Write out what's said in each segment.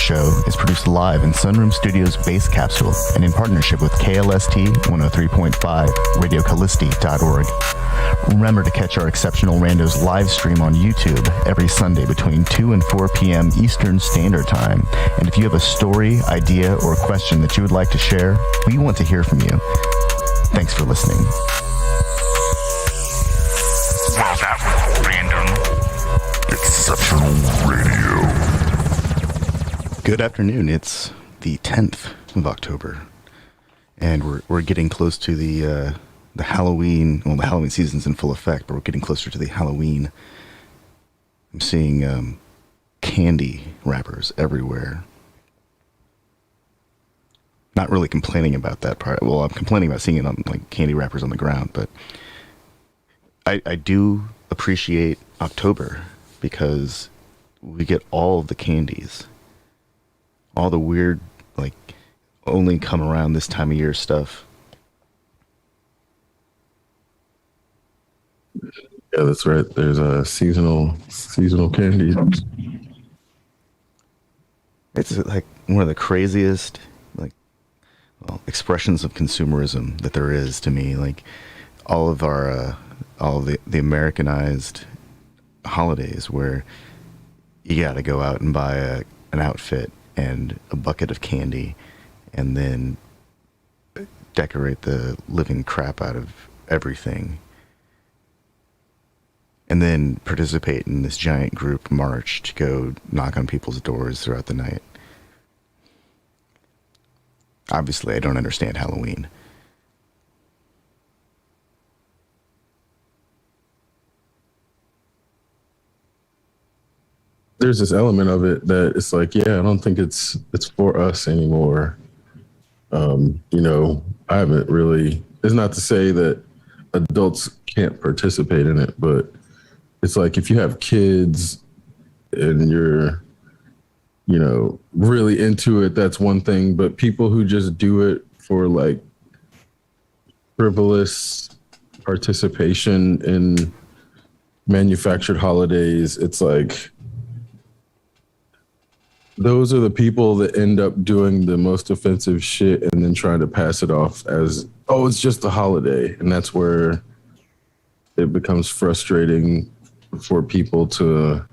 show is produced live in Sunroom Studios' Base Capsule and in partnership with KLST 103.5, RadioCallisti.org. Remember to catch our exceptional Randos live stream on YouTube every Sunday between 2 and 4 p.m. Eastern Standard Time. And if you have a story, idea, or question that you would like to share, we want to hear from you. Thanks for listening. Well, that was random. Exceptional radio. Good afternoon. It's the 10th of October, and we're getting close to the Halloween. Well, the Halloween season's in full effect, but we're getting closer to the Halloween. I'm seeing candy wrappers everywhere. Not really complaining about that part. Well, I'm complaining about seeing it on like candy wrappers on the ground, but I do appreciate October because we get all of the candies, all the weird, like, only come around this time of year stuff. Yeah, that's right. There's a seasonal candy. It's like one of the craziest, like, well, expressions of consumerism that there is to me. Like all of the Americanized holidays where you got to go out and buy an outfit and a bucket of candy and then decorate the living crap out of everything. And then participate in this giant group march to go knock on people's doors throughout the night. Obviously, I don't understand Halloween. There's this element of it that it's like, yeah, I don't think it's for us anymore. I haven't really. It's not to say that adults can't participate in it, but it's like if you have kids and you're, really into it, that's one thing. But people who just do it for like frivolous participation in manufactured holidays, it's like those are the people that end up doing the most offensive shit and then trying to pass it off as, oh, it's just a holiday. And that's where it becomes frustrating for people to,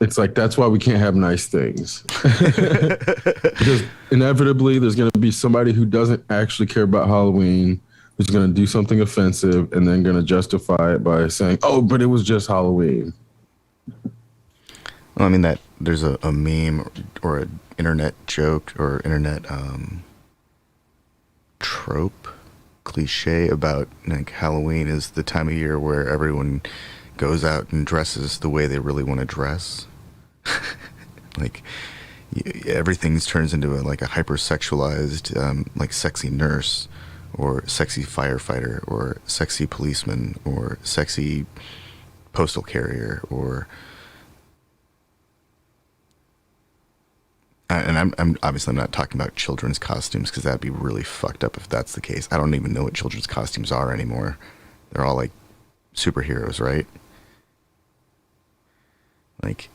it's like, that's why we can't have nice things. Because inevitably there's going to be somebody who doesn't actually care about Halloween, who's going to do something offensive and then going to justify it by saying, oh, but it was just Halloween. Well, I mean, that there's a meme or an internet joke or internet trope, cliche about like Halloween is the time of year where everyone goes out and dresses the way they really want to dress. Like everything turns into a hypersexualized, like sexy nurse or sexy firefighter or sexy policeman or sexy postal carrier or. And I'm obviously not talking about children's costumes because that'd be really fucked up if that's the case. I don't even know what children's costumes are anymore. They're all like superheroes, right? Like,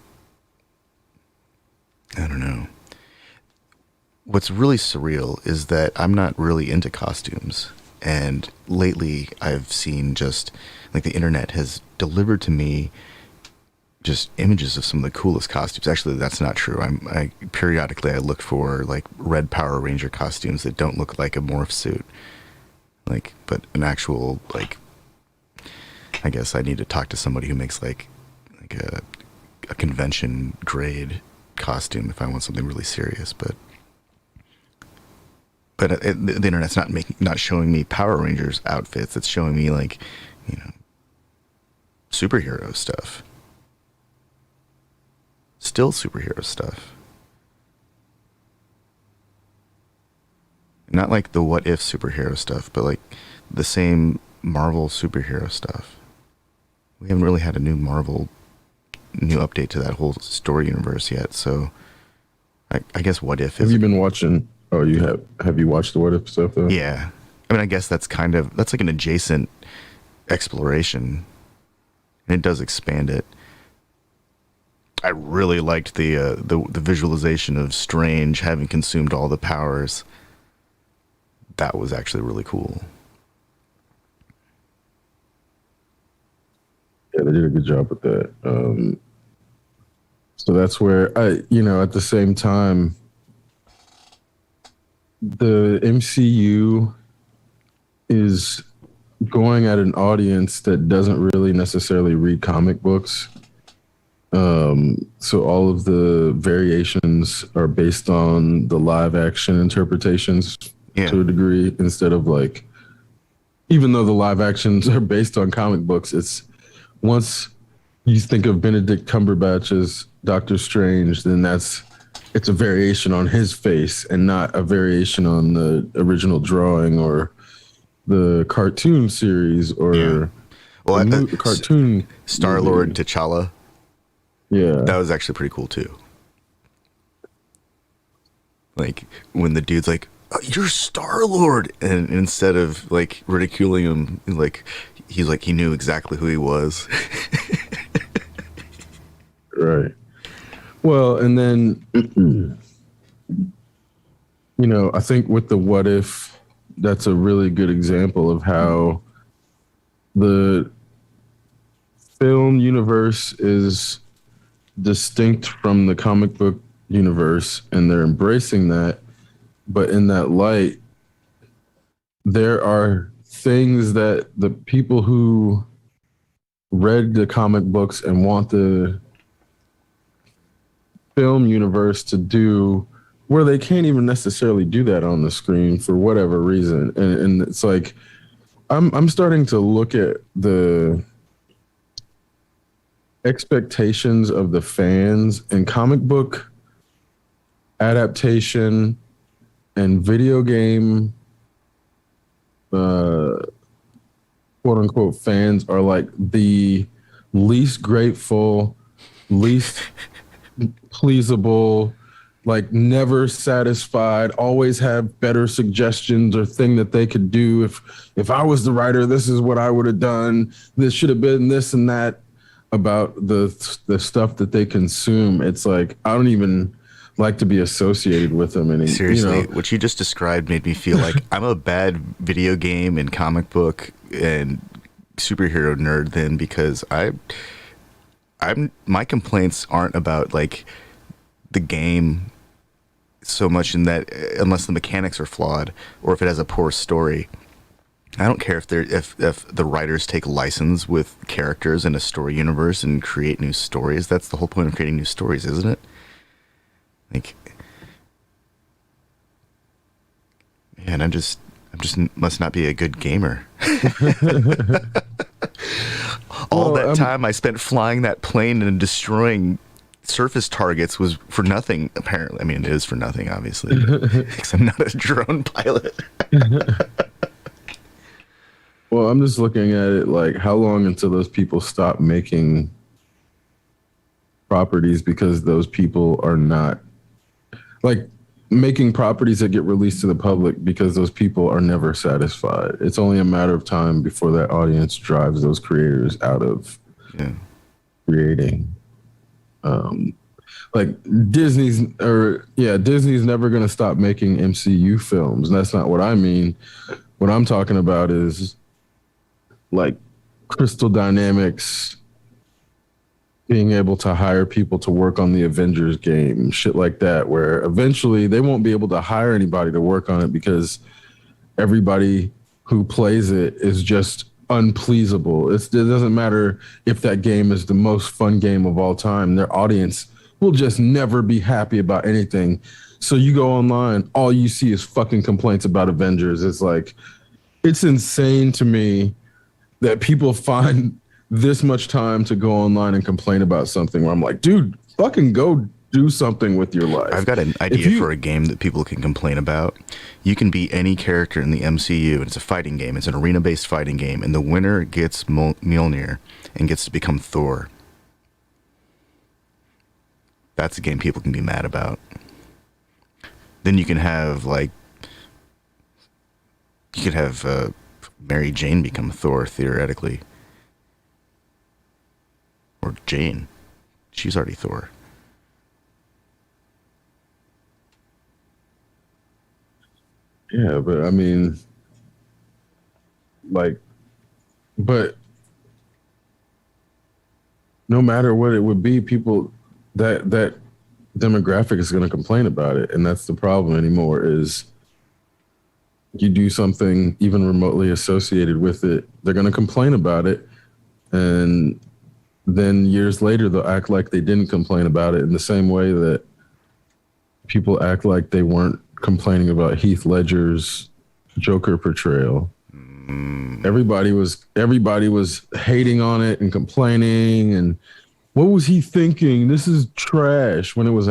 I don't know. What's really surreal is that I'm not really into costumes. And lately I've seen just like the internet has delivered to me just images of some of the coolest costumes. Actually, that's not true. I periodically look for like red Power Ranger costumes that don't look like a morph suit, like, but an actual, like, I guess I need to talk to somebody who makes like a convention grade costume if I want something really serious. But the internet's not showing me Power Rangers outfits. It's showing me like, superhero stuff. Still superhero stuff. Not like the what if superhero stuff, but like the same Marvel superhero stuff. We haven't really had a new update to that whole story universe yet, so I guess what if is... Have you been watching... Oh, have you watched the what if stuff though? Yeah. I mean, I guess that's like an adjacent exploration. And it does expand it. I really liked the visualization of Strange having consumed all the powers. That was actually really cool. Yeah, they did a good job with that. So that's where at the same time, the MCU is going at an audience that doesn't really necessarily read comic books. So all of the variations are based on the live action interpretations Yeah. to a degree, instead of like, even though the live actions are based on comic books, it's once you think of Benedict Cumberbatch as Doctor Strange, then it's a variation on his face and not a variation on the original drawing or the cartoon series or Yeah. Well, the cartoon Star-Lord movie. T'Challa, Yeah. that was actually pretty cool too. Like when the dude's like, "Oh, you're Star-Lord," and instead of like ridiculing him, like he's like he knew exactly who he was. Right. Well, and then, I think with the What If, that's a really good example of how the film universe is distinct from the comic book universe, and they're embracing that. But in that light, there are things that the people who read the comic books and want the film universe to do, where they can't even necessarily do that on the screen for whatever reason. And it's like I'm starting to look at the expectations of the fans and comic book adaptation and video game quote unquote fans are like the least grateful, least pleasable, like never satisfied, always have better suggestions or thing that they could do. If I was the writer, this is what I would have done. This should have been this and that about the stuff that they consume. It's like I don't even like to be associated with them anymore. Seriously, what you just described made me feel like I'm a bad video game and comic book and superhero nerd then, because I'm my complaints aren't about like the game so much, in that unless the mechanics are flawed or if it has a poor story. I don't care if the writers take license with characters in a story universe and create new stories. That's the whole point of creating new stories, isn't it? Like, man, I'm just must not be a good gamer. All that time I spent flying that plane and destroying surface targets was for nothing, apparently. I mean, it is for nothing, obviously, because I'm not a drone pilot. Well, I'm just looking at it like, how long until those people stop making properties because those people are not, like, making properties that get released to the public because those people are never satisfied. It's only a matter of time before that audience drives those creators out of creating. Like Disney's never going to stop making MCU films. And that's not what I mean. What I'm talking about is like Crystal Dynamics being able to hire people to work on the Avengers game, shit like that, where eventually they won't be able to hire anybody to work on it because everybody who plays it is just unpleasable. It doesn't matter if that game is the most fun game of all time. Their audience will just never be happy about anything. So you go online, all you see is fucking complaints about Avengers. It's like, it's insane to me that people find this much time to go online and complain about something where I'm like, dude, fucking go do something with your life. I've got an idea for a game that people can complain about. You can be any character in the MCU, and it's a fighting game. It's an arena-based fighting game, and the winner gets Mjolnir and gets to become Thor. That's a game people can be mad about. Then you can have, like, Mary Jane become Thor, theoretically. Or Jane. She's already Thor. Yeah, but I mean, like, but no matter what it would be, people that demographic is going to complain about it, and that's the problem anymore. Is you do something even remotely associated with it, they're going to complain about it, and then years later they'll act like they didn't complain about it in the same way that people act like they weren't complaining about Heath Ledger's Joker portrayal. Everybody was hating on it and complaining, and what was he thinking? This is trash. When it was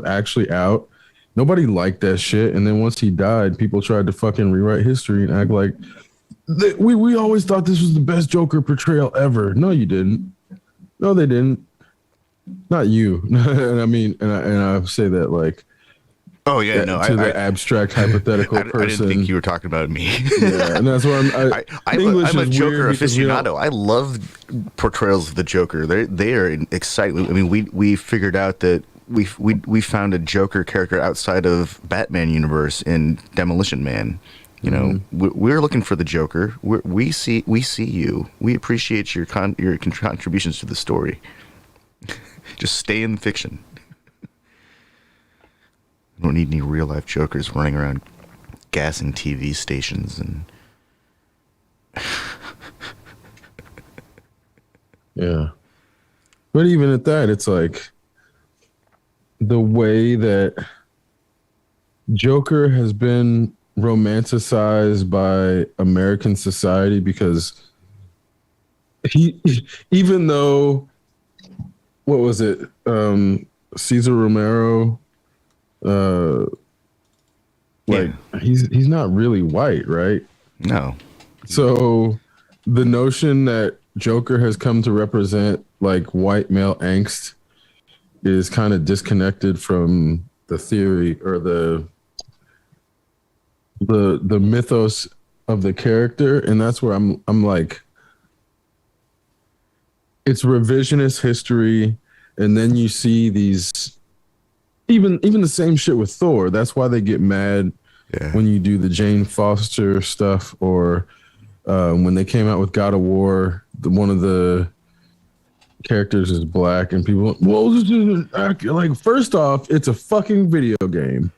actually out, nobody liked that shit. And then once he died, people tried to fucking rewrite history and act like we always thought this was the best Joker portrayal ever. No, you didn't. No, they didn't. Not you. And I mean, and I say that like, oh yeah, no, to the abstract hypothetical I person. didn't think you were talking about me. Yeah, and that's why I'm a Joker aficionado. I love portrayals of the Joker. They are exciting. I mean, we figured out that we found a Joker character outside of Batman universe in Demolition Man. You know, we're looking for the Joker. We see you. We appreciate your contributions to the story. Just stay in fiction. I don't need any real life Jokers running around gassing TV stations and. Yeah. But even at that, it's like the way that Joker has been romanticized by American society, because even though, what was it? Cesar Romero, he's not really white, right? No. So the notion that Joker has come to represent like white male angst is kind of disconnected from the theory or the mythos of the character, and that's where I'm like, it's revisionist history. And then you see these, even the same shit with Thor. That's why they get mad when you do the Jane Foster stuff, or when they came out with God of War, one of the characters is black, and people, well, this isn't accurate. Like, first off, it's a fucking video game,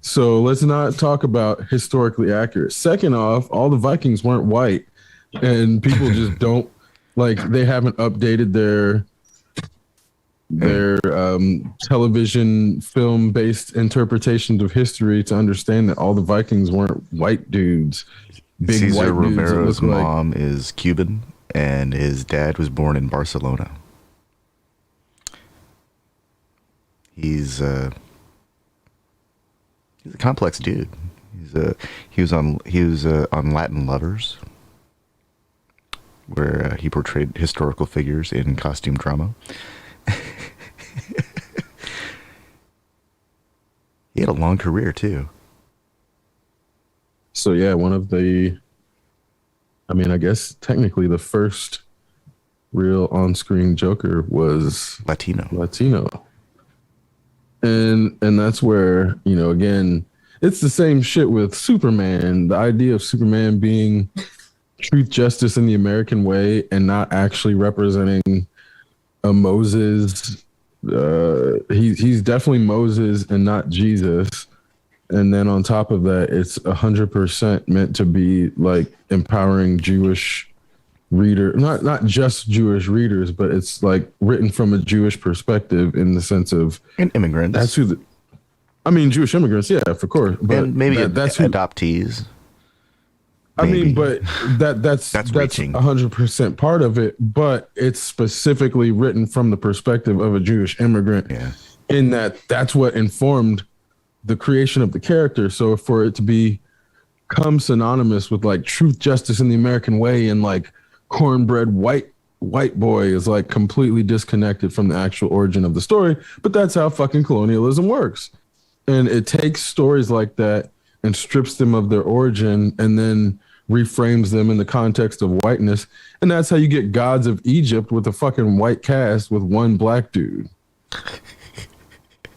so let's not talk about historically accurate. Second off, all the Vikings weren't white, and people just don't, like, they haven't updated their television film based interpretations of history to understand that all the Vikings weren't white dudes. Big Cesar white dudes Romero's that look mom is Cuban, and his dad was born in Barcelona. He's a complex dude. He was on Latin Lovers, where he portrayed historical figures in costume drama. He had a long career too. So yeah, one of the, I mean, I guess technically the first real on-screen Joker was Latino. And that's where, you know, again, it's the same shit with Superman. The idea of Superman being truth, justice in the American way and not actually representing a Moses. He's definitely Moses and not Jesus. And then on top of that, it's 100% meant to be like empowering Jewish reader, not just Jewish readers, but it's like written from a Jewish perspective in the sense of, and immigrants. That's who Jewish immigrants, yeah, of course. But and maybe that's adoptees. I mean, but that's reaching 100% part of it, but it's specifically written from the perspective of a Jewish immigrant. Yeah. In that's what informed the creation of the character. So for it to become synonymous with like truth, justice in the American way, and like cornbread white boy is like completely disconnected from the actual origin of the story. But that's how fucking colonialism works. And it takes stories like that and strips them of their origin and then reframes them in the context of whiteness. And that's how you get Gods of Egypt with a fucking white cast with one black dude.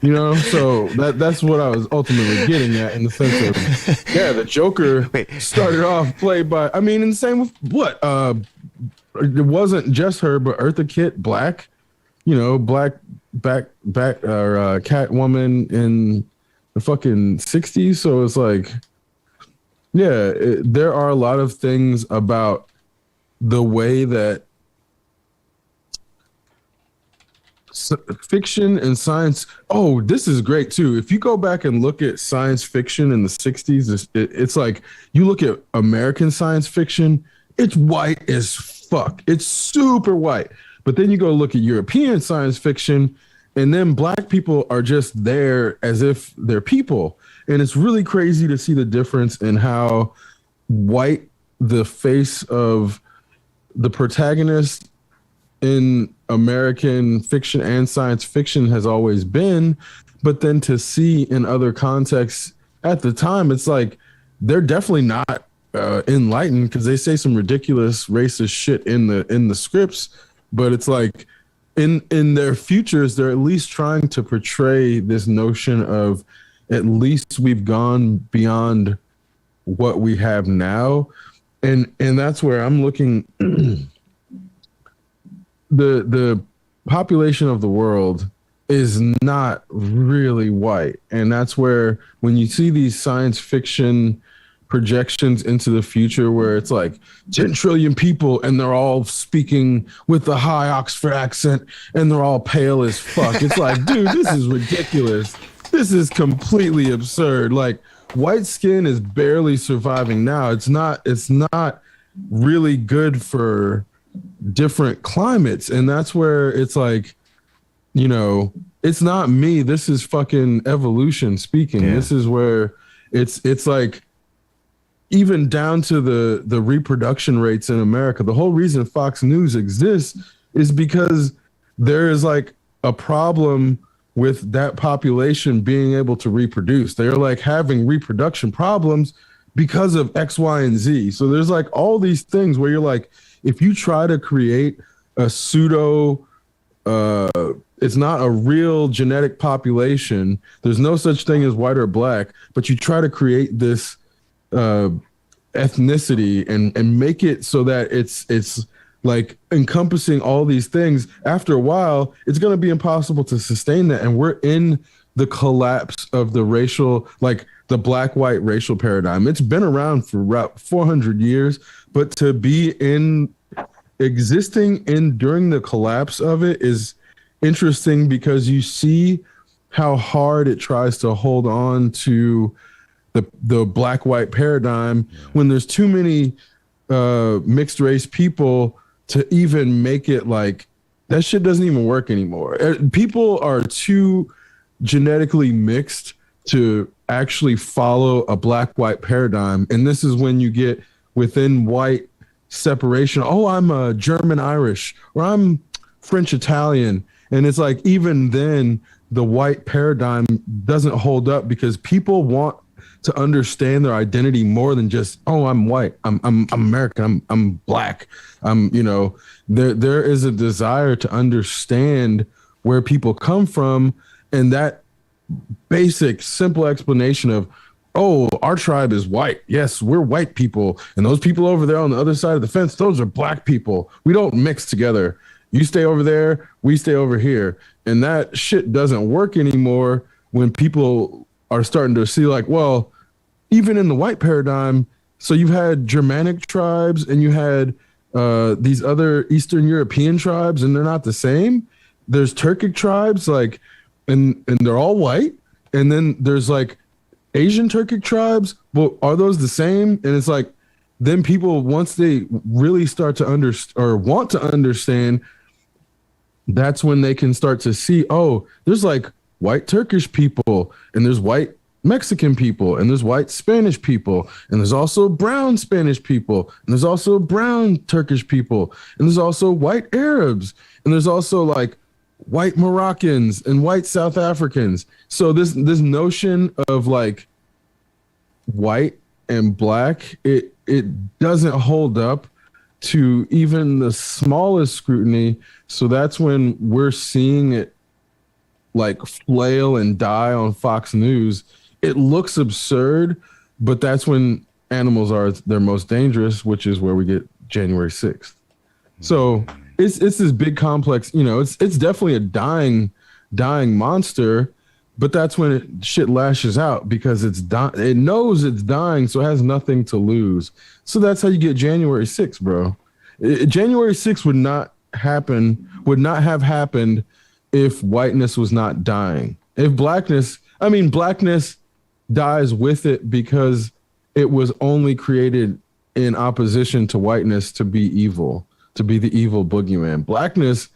You know, so that's what I was ultimately getting at, in the sense of, yeah, the Joker started off played by, I mean, and the same with what? It wasn't just her, but Eartha Kitt, black, you know, black or Catwoman in the fucking 60s. So it's like, yeah, there are a lot of things about the way that fiction and science. Oh, this is great too. If you go back and look at science fiction in the 60s, it's like you look at American science fiction, it's white as fuck. It's super white. But then you go look at European science fiction, and then black people are just there as if they're people. And it's really crazy to see the difference in how white the face of the protagonist in American fiction and science fiction has always been. But then to see in other contexts at the time, it's like they're definitely not enlightened, because they say some ridiculous racist shit in the scripts. But it's like in their futures, they're at least trying to portray this notion of, at least we've gone beyond what we have now. And that's where I'm looking. The population of the world is not really white. And that's where, when you see these science fiction projections into the future where it's like 10 trillion people and they're all speaking with the high Oxford accent and they're all pale as fuck. It's like, dude, this is ridiculous. This is completely absurd. Like, white skin is barely surviving now. It's not really good for different climates. And that's where it's like, you know, it's not me. This is fucking evolution speaking. Yeah. This is where it's like, even down to the reproduction rates in America. The whole reason Fox News exists is because there is like a problem with that population being able to reproduce. They're like having reproduction problems because of X, Y, and Z. So there's like all these things where you're like, if you try to create a pseudo, it's not a real genetic population. There's no such thing as white or black, but you try to create this ethnicity and make it so that it's like encompassing all these things. After a while, it's going to be impossible to sustain that. And we're in the collapse of the racial, like the black-white racial paradigm. It's been around for about 400 years, but to be existing during the collapse of it is interesting, because you see how hard it tries to hold on to the black-white paradigm when there's too many mixed race people to even make it like, that shit doesn't even work anymore. People are too genetically mixed to actually follow a black-white paradigm. And this is when you get within white separation. Oh, I'm a German Irish, or I'm French Italian. And it's like, even then the white paradigm doesn't hold up, because people want to understand their identity more than just, oh, I'm white, I'm American, I'm black. You know, there is a desire to understand where people come from, and that basic, simple explanation of, oh, our tribe is white. Yes, we're white people, and those people over there on the other side of the fence, those are black people. We don't mix together. You stay over there, we stay over here. And that shit doesn't work anymore when people are starting to see like, well, even in the white paradigm, so you've had Germanic tribes and you had these other Eastern European tribes, and they're not the same. There's Turkic tribes, like, and they're all white. And then there's like Asian Turkic tribes. Well, are those the same? And it's like, then people, once they really start to want to understand, that's when they can start to see, oh, there's like white Turkish people, and there's white Mexican people, and there's white Spanish people, and there's also brown Spanish people, and there's also brown Turkish people, and there's also white Arabs, and there's also like white Moroccans and white South Africans. So this notion of like white and black, it doesn't hold up to even the smallest scrutiny. So that's when we're seeing it like flail and die on Fox News. It looks absurd, but that's when animals are their most dangerous, which is where we get January 6th. So it's this big complex, it's definitely a dying monster, but that's when shit lashes out because it knows it's dying, so it has nothing to lose. So that's how you get January 6th, bro. January 6th would not have happened if whiteness was not dying. If blackness dies with it because it was only created in opposition to whiteness to be evil, to be the evil boogeyman. Blackness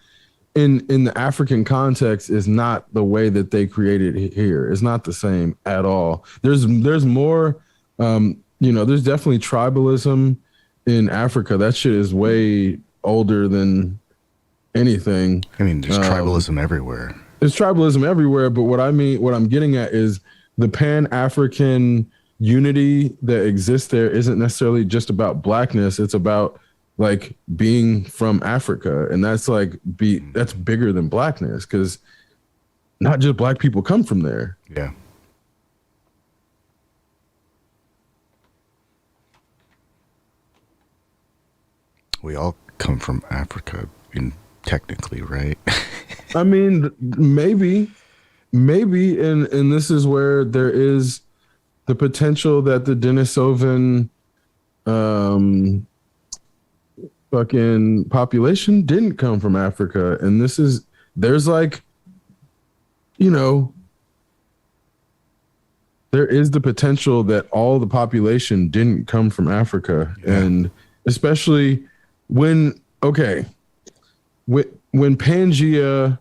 in the African context is not the way that they created it here. It's not the same at all. There's more, there's definitely tribalism in Africa. That shit is way older than anything. I mean, there's tribalism everywhere. There's tribalism everywhere, but what I'm getting at is the Pan-African unity that exists there isn't necessarily just about blackness. It's about like being from Africa, and that's bigger than blackness because not just black people come from there. Yeah. We all come from Africa, technically, right? I mean, maybe, and this is where there is the potential that the Denisovan fucking population didn't come from Africa, and there's like, there is the potential that all the population didn't come from Africa, and especially when Pangea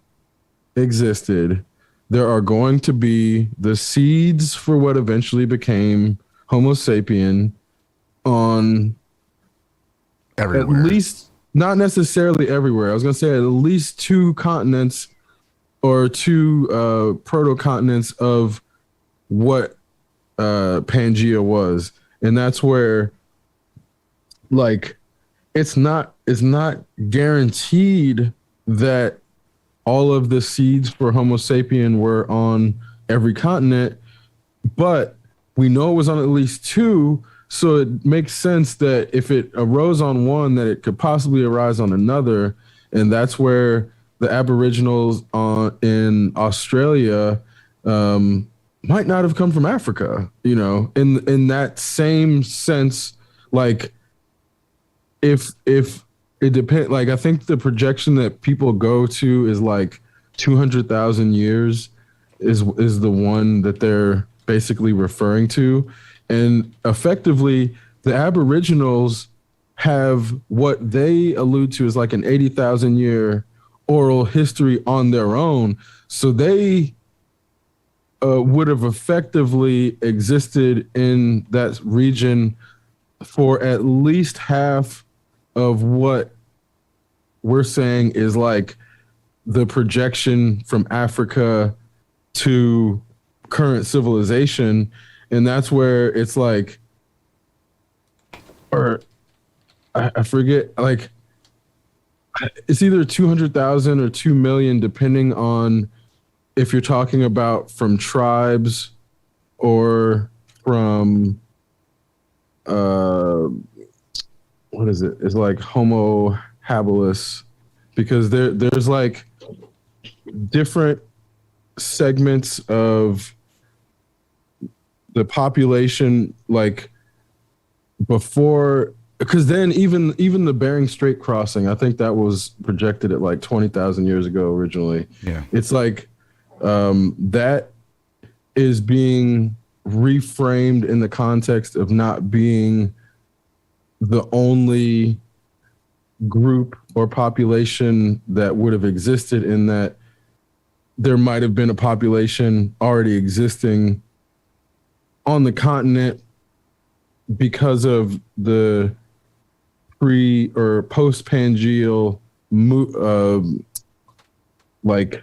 existed, there are going to be the seeds for what eventually became Homo sapien on everywhere. At least, not necessarily everywhere. I was going to say at least two continents or two proto-continents of what Pangea was. And that's where, like, it's not guaranteed that all of the seeds for Homo sapien were on every continent, but we know it was on at least two. So it makes sense that if it arose on one, that it could possibly arise on another. And that's where the Aboriginals in Australia might not have come from Africa, in that same sense. Like, if it depends, like, I think the projection that people go to is like 200,000 years is the one that they're basically referring to. And effectively, the Aboriginals have what they allude to as like an 80,000 year oral history on their own. So they would have effectively existed in that region for at least half of what we're saying is like the projection from Africa to current civilization. And that's where it's like, or I forget, like, it's either 200,000 or 2 million, depending on if you're talking about from tribes or from, what is it? It's like Homo habilis, because there's like different segments of the population, like before, because then even the Bering Strait crossing, I think that was projected at like 20,000 years ago originally. Yeah, it's like that is being reframed in the context of not being the only group or population that would have existed, in that there might have been a population already existing on the continent because of the pre or post Pangeal like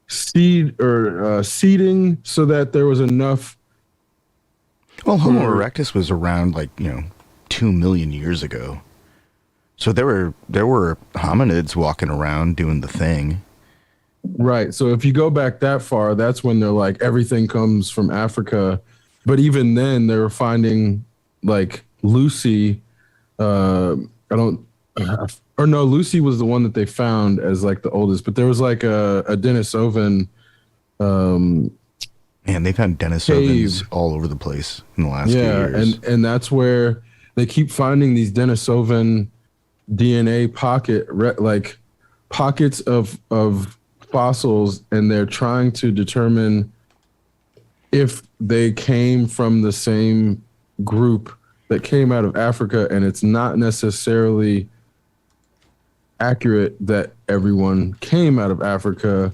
seed or seeding, so that there was enough. Well, Homo erectus was around like 2 million years ago. So there were hominids walking around doing the thing. Right. So if you go back that far, that's when they're like everything comes from Africa. But even then, they were finding like Lucy. I don't, or no, Lucy was the one that they found as like the oldest. But there was like a Denisovan. Man, they found Denisovans all over the place in the last few years. and that's where they keep finding these Denisovan DNA like pockets of fossils, and they're trying to determine if they came from the same group that came out of Africa, and it's not necessarily accurate that everyone came out of Africa.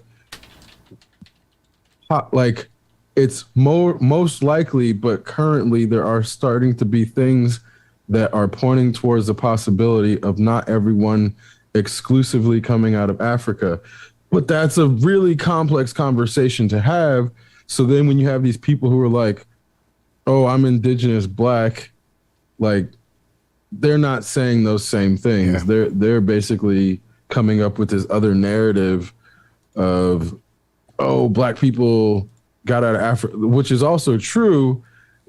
Like it's most likely, but currently there are starting to be things that are pointing towards the possibility of not everyone exclusively coming out of Africa. But that's a really complex conversation to have. So then when you have these people who are like, oh, I'm indigenous black, like they're not saying those same things. Yeah. They're basically coming up with this other narrative of, oh, black people got out of Africa, which is also true.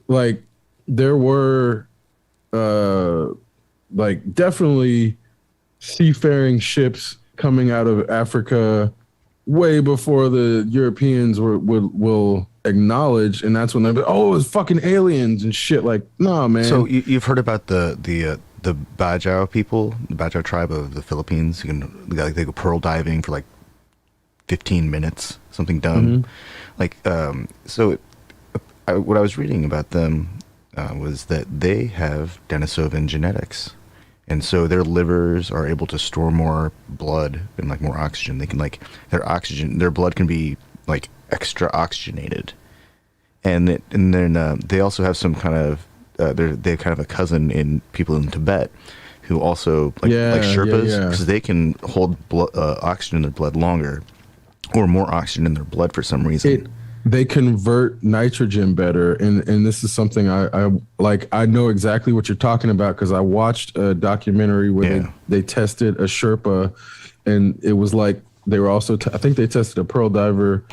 Like there were like definitely seafaring ships coming out of Africa way before the Europeans will acknowledge, and that's when they're like, oh, it's fucking aliens and shit. Like, nah, man. So you've heard about the Bajau people, the Bajau tribe of the Philippines. You can like they go pearl diving for like 15 minutes, something dumb. Like so. What I was reading about them was that they have Denisovan genetics. And so their livers are able to store more blood and like more oxygen. They can like their blood can be like extra oxygenated, and then they also have some kind of they have kind of a cousin in people in Tibet who also like Sherpas because they can hold oxygen in their blood longer or more oxygen in their blood for some reason. They convert nitrogen better, and this is something I like. I know exactly what you're talking about because I watched a documentary where they tested a Sherpa, and it was like they were also I think they tested a pearl diver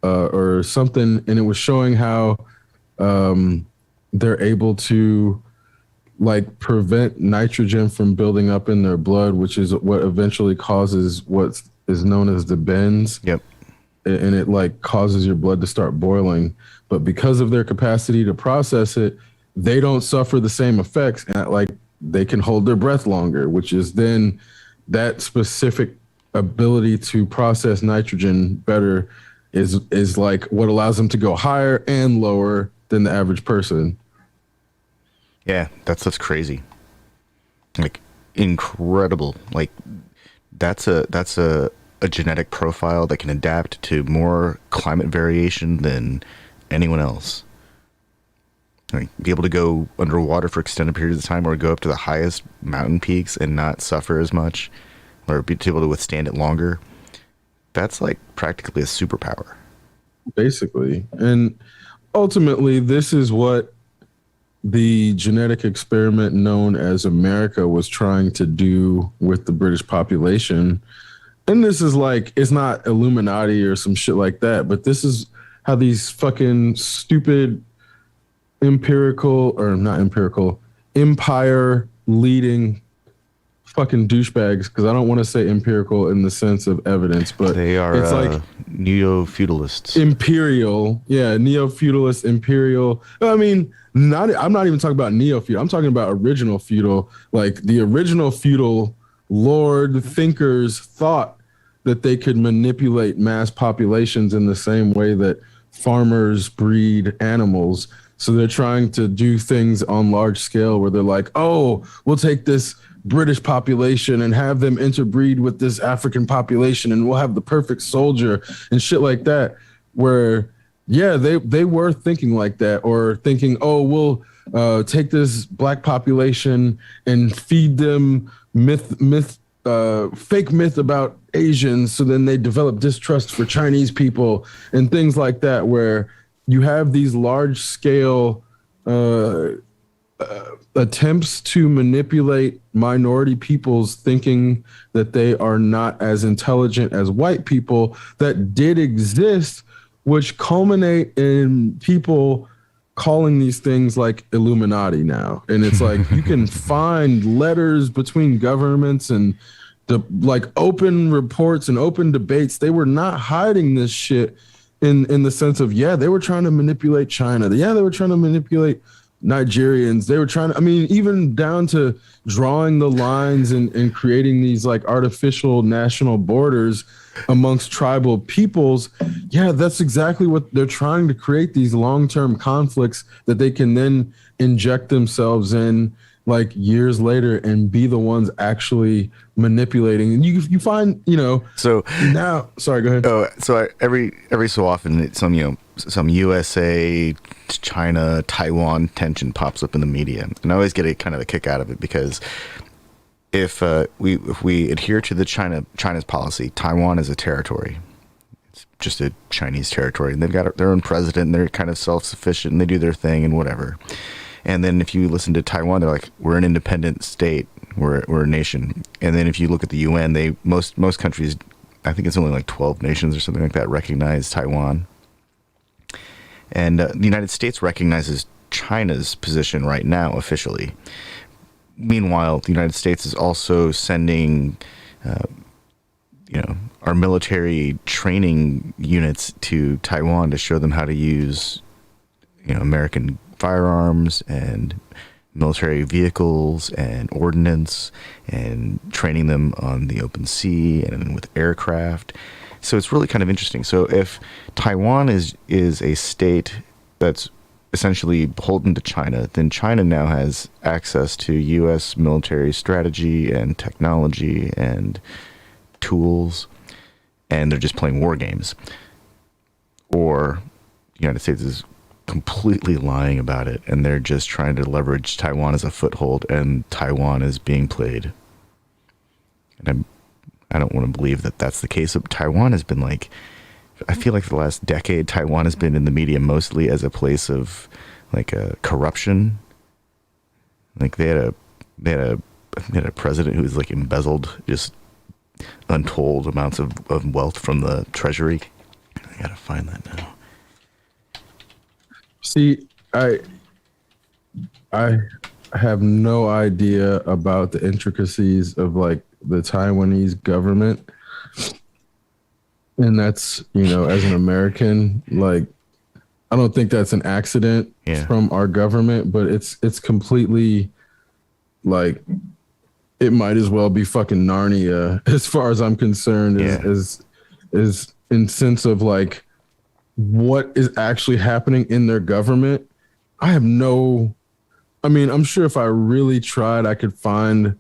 or something, and it was showing how they're able to like prevent nitrogen from building up in their blood, which is what eventually causes what is known as the bends. Yep. And it like causes your blood to start boiling. But because of their capacity to process it, they don't suffer the same effects, and like they can hold their breath longer, which is then that specific ability to process nitrogen better is like what allows them to go higher and lower than the average person. Yeah, that stuff's crazy. Like incredible. Like that's a genetic profile that can adapt to more climate variation than anyone else. Like, be able to go underwater for extended periods of time or go up to the highest mountain peaks and not suffer as much or be able to withstand it longer. That's like practically a superpower. Basically. And ultimately, this is what the genetic experiment known as America was trying to do with the British population. And this is like, it's not Illuminati or some shit like that, but this is how these fucking stupid empire leading fucking douchebags, because I don't want to say empirical in the sense of evidence, but they are it's like neo-feudalists. Imperial. Yeah, neo-feudalist, imperial. I mean, I'm not even talking about neo-feudal. I'm talking about original feudal. Like the original feudal lord thinkers thought that they could manipulate mass populations in the same way that farmers breed animals. So they're trying to do things on large scale where they're like, oh, we'll take this British population and have them interbreed with this African population and we'll have the perfect soldier and shit like that. Where, yeah, they were thinking like that, or thinking, oh, we'll take this black population and feed them fake myth about Asians, so then they develop distrust for Chinese people and things like that, where you have these large scale attempts to manipulate minority people's thinking that they are not as intelligent as white people that did exist, which culminate in people calling these things like Illuminati now. And it's like you can find letters between governments and the like open reports and open debates. They were not hiding this shit in the sense of, yeah, they were trying to manipulate China. Yeah, they were trying to manipulate Nigerians. They were trying to, I mean, even down to drawing the lines and creating these like artificial national borders amongst tribal peoples. Yeah, that's exactly what they're trying to create, these long-term conflicts that they can then inject themselves in like years later and be the ones actually manipulating. And you find, you know, So now, sorry, go ahead. Oh, so every so often, some USA, China, Taiwan tension pops up in the media, and I always get a kind of a kick out of it because if we adhere to China's policy, Taiwan is a territory. It's just a Chinese territory, and they've got their own president, and they're kind of self-sufficient, and they do their thing and whatever. And then if you listen to Taiwan, they're like, we're an independent state, we're a nation. And then if you look at the UN, most countries, I think it's only like 12 nations or something like that, recognize Taiwan. And the United States recognizes China's position right now officially. Meanwhile, the United States is also sending, our military training units to Taiwan to show them how to use, American firearms and military vehicles and ordnance, and training them on the open sea and with aircraft. So it's really kind of interesting. So if Taiwan is a state that's essentially beholden to China, then China now has access to U.S. military strategy and technology and tools, and they're just playing war games. Or the United States is completely lying about it, and they're just trying to leverage Taiwan as a foothold, and Taiwan is being played. And I don't want to believe that that's the case. Taiwan has been like, I feel like for the last decade, Taiwan has been in the media mostly as a place of like corruption. Like they had a president who was like embezzled just untold amounts of wealth from the treasury. I gotta find that now. See, I have no idea about the intricacies of like the Taiwanese government. And that's, as an American, like, I don't think that's an accident from our government, but it's completely like, it might as well be fucking Narnia as far as I'm concerned, is in sense of like, what is actually happening in their government. I'm sure if I really tried, I could find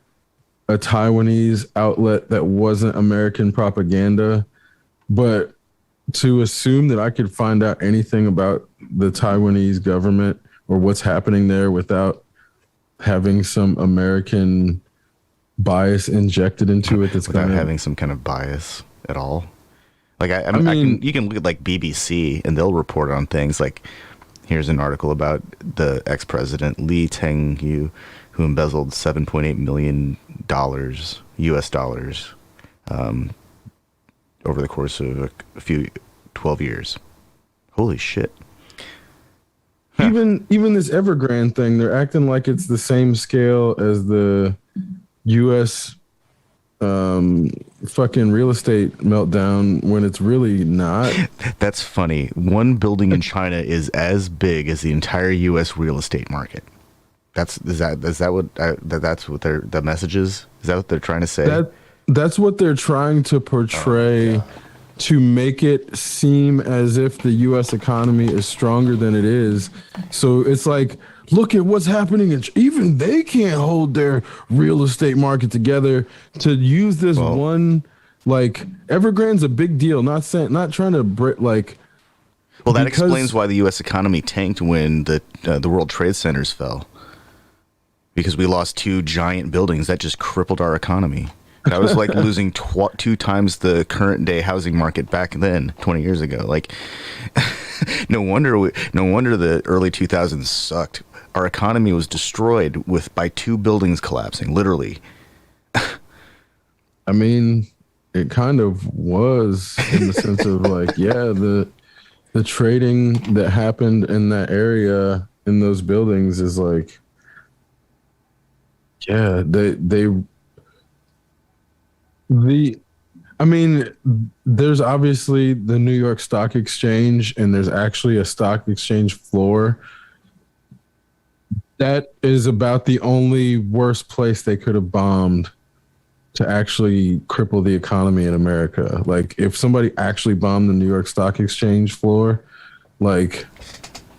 a Taiwanese outlet that wasn't American propaganda, but to assume that I could find out anything about the Taiwanese government or what's happening there without having some American bias injected into it, without having some kind of bias at all. Like you can look at like BBC and they'll report on things like, here's an article about the ex-president Lee Teng-hui, who embezzled $7.8 million US dollars over the course of 12 years. Holy shit. Even this Evergrande thing, they're acting like it's the same scale as the US fucking real estate meltdown when it's really not. That's funny. One building in China is as big as the entire US real estate market. That's what the message is? Is that what they're trying to say? That's what they're trying to portray, to make it seem as if the US economy is stronger than it is. So it's like, look at what's happening. Even they can't hold their real estate market together. To use this one, like, Evergrande's a big deal. Not trying to like. Well, that explains why the U.S. economy tanked when the World Trade Centers fell. Because we lost two giant buildings that just crippled our economy. That was like losing 2 times the current day housing market back then, 20 years ago. Like, no wonder the early 2000s sucked. our economy was destroyed by 2 buildings collapsing, literally. I mean, it kind of was in the sense of like, yeah, the trading that happened in that area in those buildings is like, yeah, the I mean, there's obviously the New York Stock Exchange, and there's actually a stock exchange floor. That is about the only worst place they could have bombed to actually cripple the economy in America. Like, if somebody actually bombed the New York Stock Exchange floor, like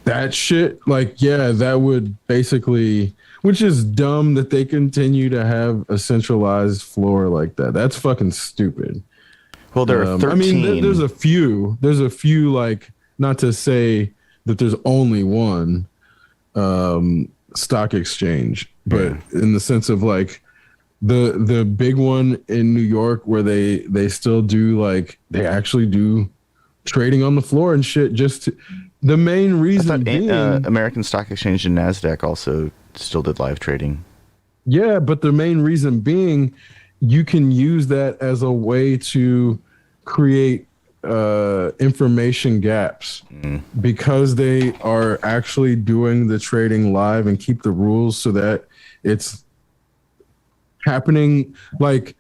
that shit, like, yeah, that would basically, which is dumb that they continue to have a centralized floor like that. That's fucking stupid. Well, there are 13. I mean, there's a few, like, not to say that there's only one stock exchange, but in the sense of like the big one in New York where they still do, like, they actually do trading on the floor and shit. The main reason being, American Stock Exchange and NASDAQ also still did live trading. Yeah, but the main reason being, you can use that as a way to create information gaps because they are actually doing the trading live and keep the rules so that it's happening. Like,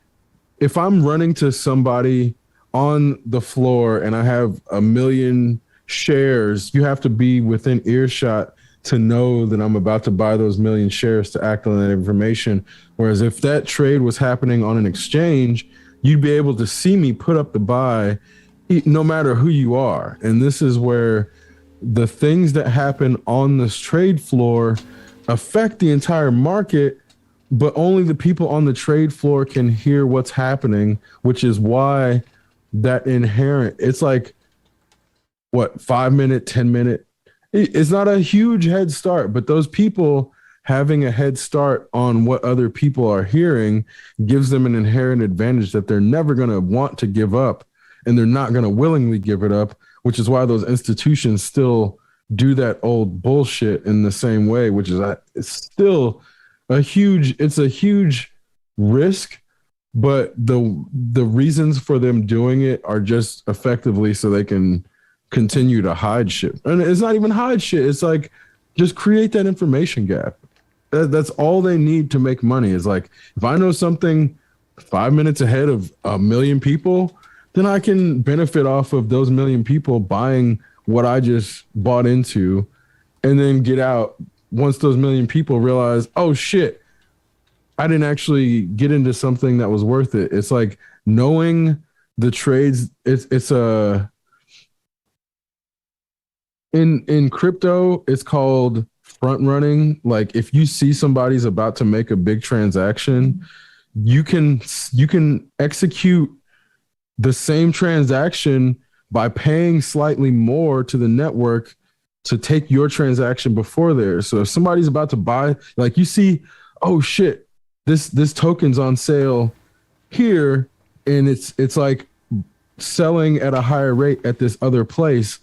if I'm running to somebody on the floor and I have 1 million shares, you have to be within earshot to know that I'm about to buy those 1 million shares to act on that information. Whereas if that trade was happening on an exchange, you'd be able to see me put up the buy no matter who you are. And this is where the things that happen on this trade floor affect the entire market, but only the people on the trade floor can hear what's happening, which is why that inherent, it's like, what, 5 minute, 10 minute, it's not a huge head start, but those people having a head start on what other people are hearing gives them an inherent advantage that they're never going to want to give up, and they're not going to willingly give it up, which is why those institutions still do that old bullshit in the same way, which is it's still a huge risk, but the reasons for them doing it are just effectively so they can continue to hide shit. And it's not even hide shit. It's like, just create that information gap. That's all they need to make money. Is like, if I know something 5 minutes ahead of 1 million people, then I can benefit off of those 1 million people buying what I just bought into, and then get out once those 1 million people realize, oh shit, I didn't actually get into something that was worth it. It's like knowing the trades. In crypto, it's called front running. Like, if you see somebody's about to make a big transaction, you can execute the same transaction by paying slightly more to the network to take your transaction before theirs. So if somebody's about to buy, like, you see, oh shit, this token's on sale here, and it's like selling at a higher rate at this other place.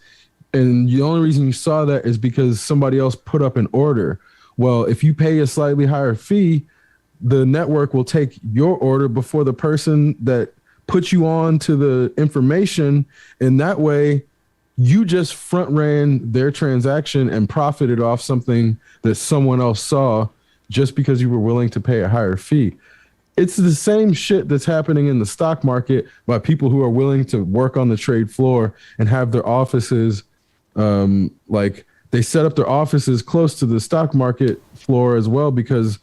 And the only reason you saw that is because somebody else put up an order. Well, if you pay a slightly higher fee, the network will take your order before the person that put you on to the information. And that way, you just front ran their transaction and profited off something that someone else saw just because you were willing to pay a higher fee. It's the same shit that's happening in the stock market by people who are willing to work on the trade floor and have their offices. Like, they set up their offices close to the stock market floor as well, because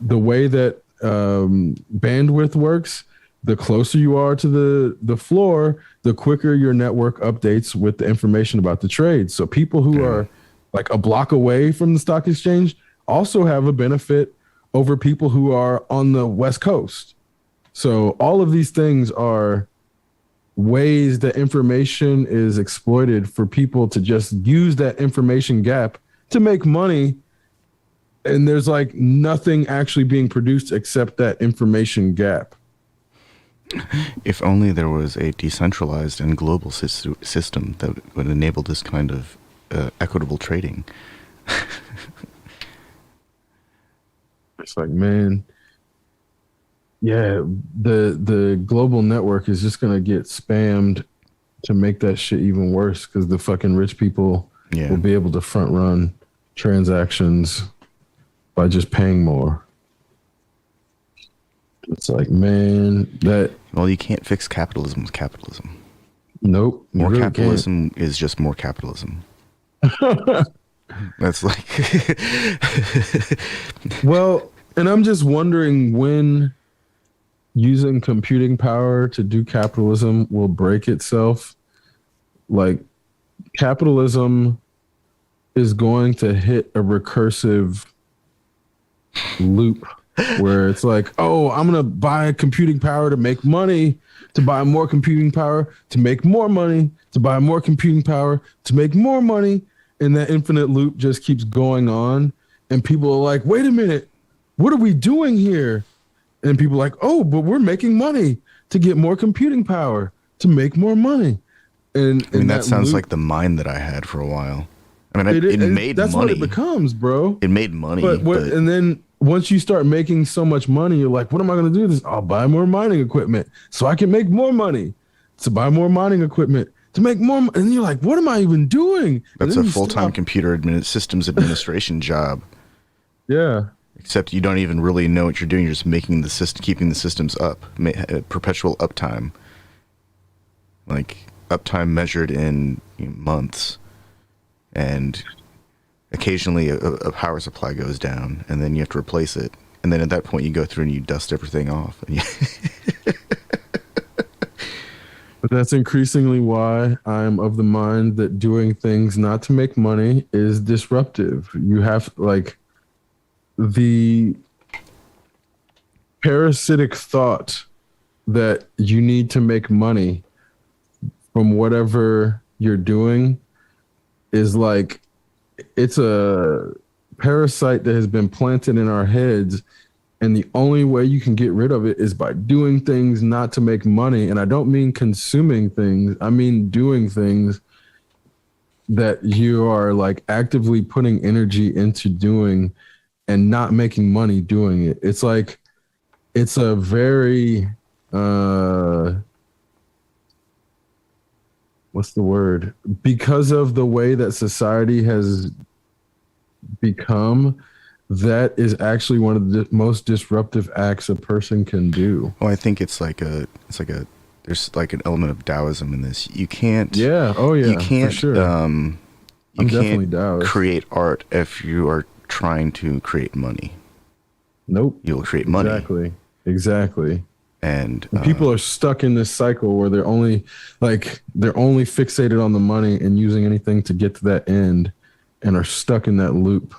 the way that bandwidth works, the closer you are to the floor, the quicker your network updates with the information about the trade. So people who are like a block away from the stock exchange also have a benefit over people who are on the West Coast. So all of these things are ways that information is exploited for people to just use that information gap to make money. And there's like nothing actually being produced except that information gap. If only there was a decentralized and global system that would enable this kind of equitable trading. It's like, man, yeah, the global network is just gonna get spammed to make that shit even worse because the fucking rich people Yeah. will be able to front run transactions by just paying more. It's like, man, that Well, you can't fix capitalism with capitalism. nope. You More really capitalism is just more capitalism. can't. That's like Well, and I'm just wondering when using computing power to do capitalism will break itself. Like capitalism is going to hit a recursive loop where it's like, oh, I'm going to buy computing power to make money, to buy more computing power, to make more money, to buy more computing power, to make more money. And that infinite loop just keeps going on. And people are like, wait a minute, what are we doing here? And people are like, oh, but we're making money to get more computing power, to make more money. And I mean, that sounds loop, like the mind that I had for a while. I mean, it it- made that's money. what it becomes, bro. It made money, But what? but And then once you start making so much money, you're like, what am I going to do? This? I'll buy more mining equipment so I can make more money. To buy more mining equipment to make more. And you're like, what am I even doing? that's And a then you full-time stop. computer systems administration job. Yeah, Except you don't even really know what you're doing. You're just making the system, keeping the systems up, perpetual uptime. Like uptime measured in months, and occasionally a power supply goes down, and then you have to replace it. And then at that point, you go through and you dust everything off. And but that's increasingly why I'm of the mind that doing things not to make money is disruptive. You have like the parasitic thought that you need to make money from whatever you're doing is like it's a parasite that has been planted in our heads, and the only way you can get rid of it is by doing things not to make money. And I don't mean consuming things, I mean doing things that you are like actively putting energy into doing and not making money doing it. It's like it's a very what's the word? Because of the way that society has become, that is actually one of the most disruptive acts a person can do. well, I think it's like there's like an element of Taoism in this. You can't. Yeah. Oh yeah. You can't. For sure. You I'm definitely can't Taoist. create art if you are trying to create money. Nope. You'll create money, Exactly. Exactly. and And people are stuck in this cycle where they're only fixated on the money and using anything to get to that end, and are stuck in that loop.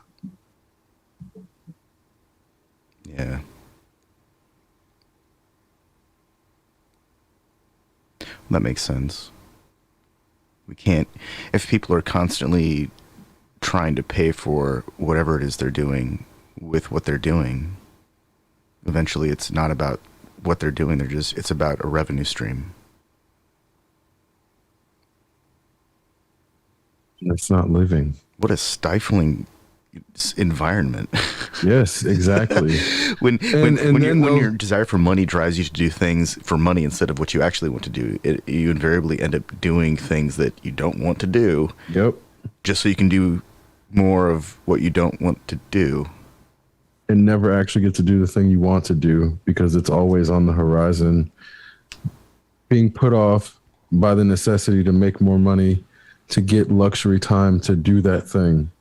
yeah. That makes sense. We can't, if people are constantly trying to pay for whatever it is they're doing with what they're doing, eventually it's not about what they're doing. It's about a revenue stream. It's not living. What a stifling environment. Yes, exactly. when And when then your desire for money drives you to do things for money instead of what you actually want to do, you invariably end up doing things that you don't want to do Yep. just so you can do more of what you don't want to do. And never actually get to do the thing you want to do because it's always on the horizon, being put off by the necessity to make more money, to get luxury time to do that thing.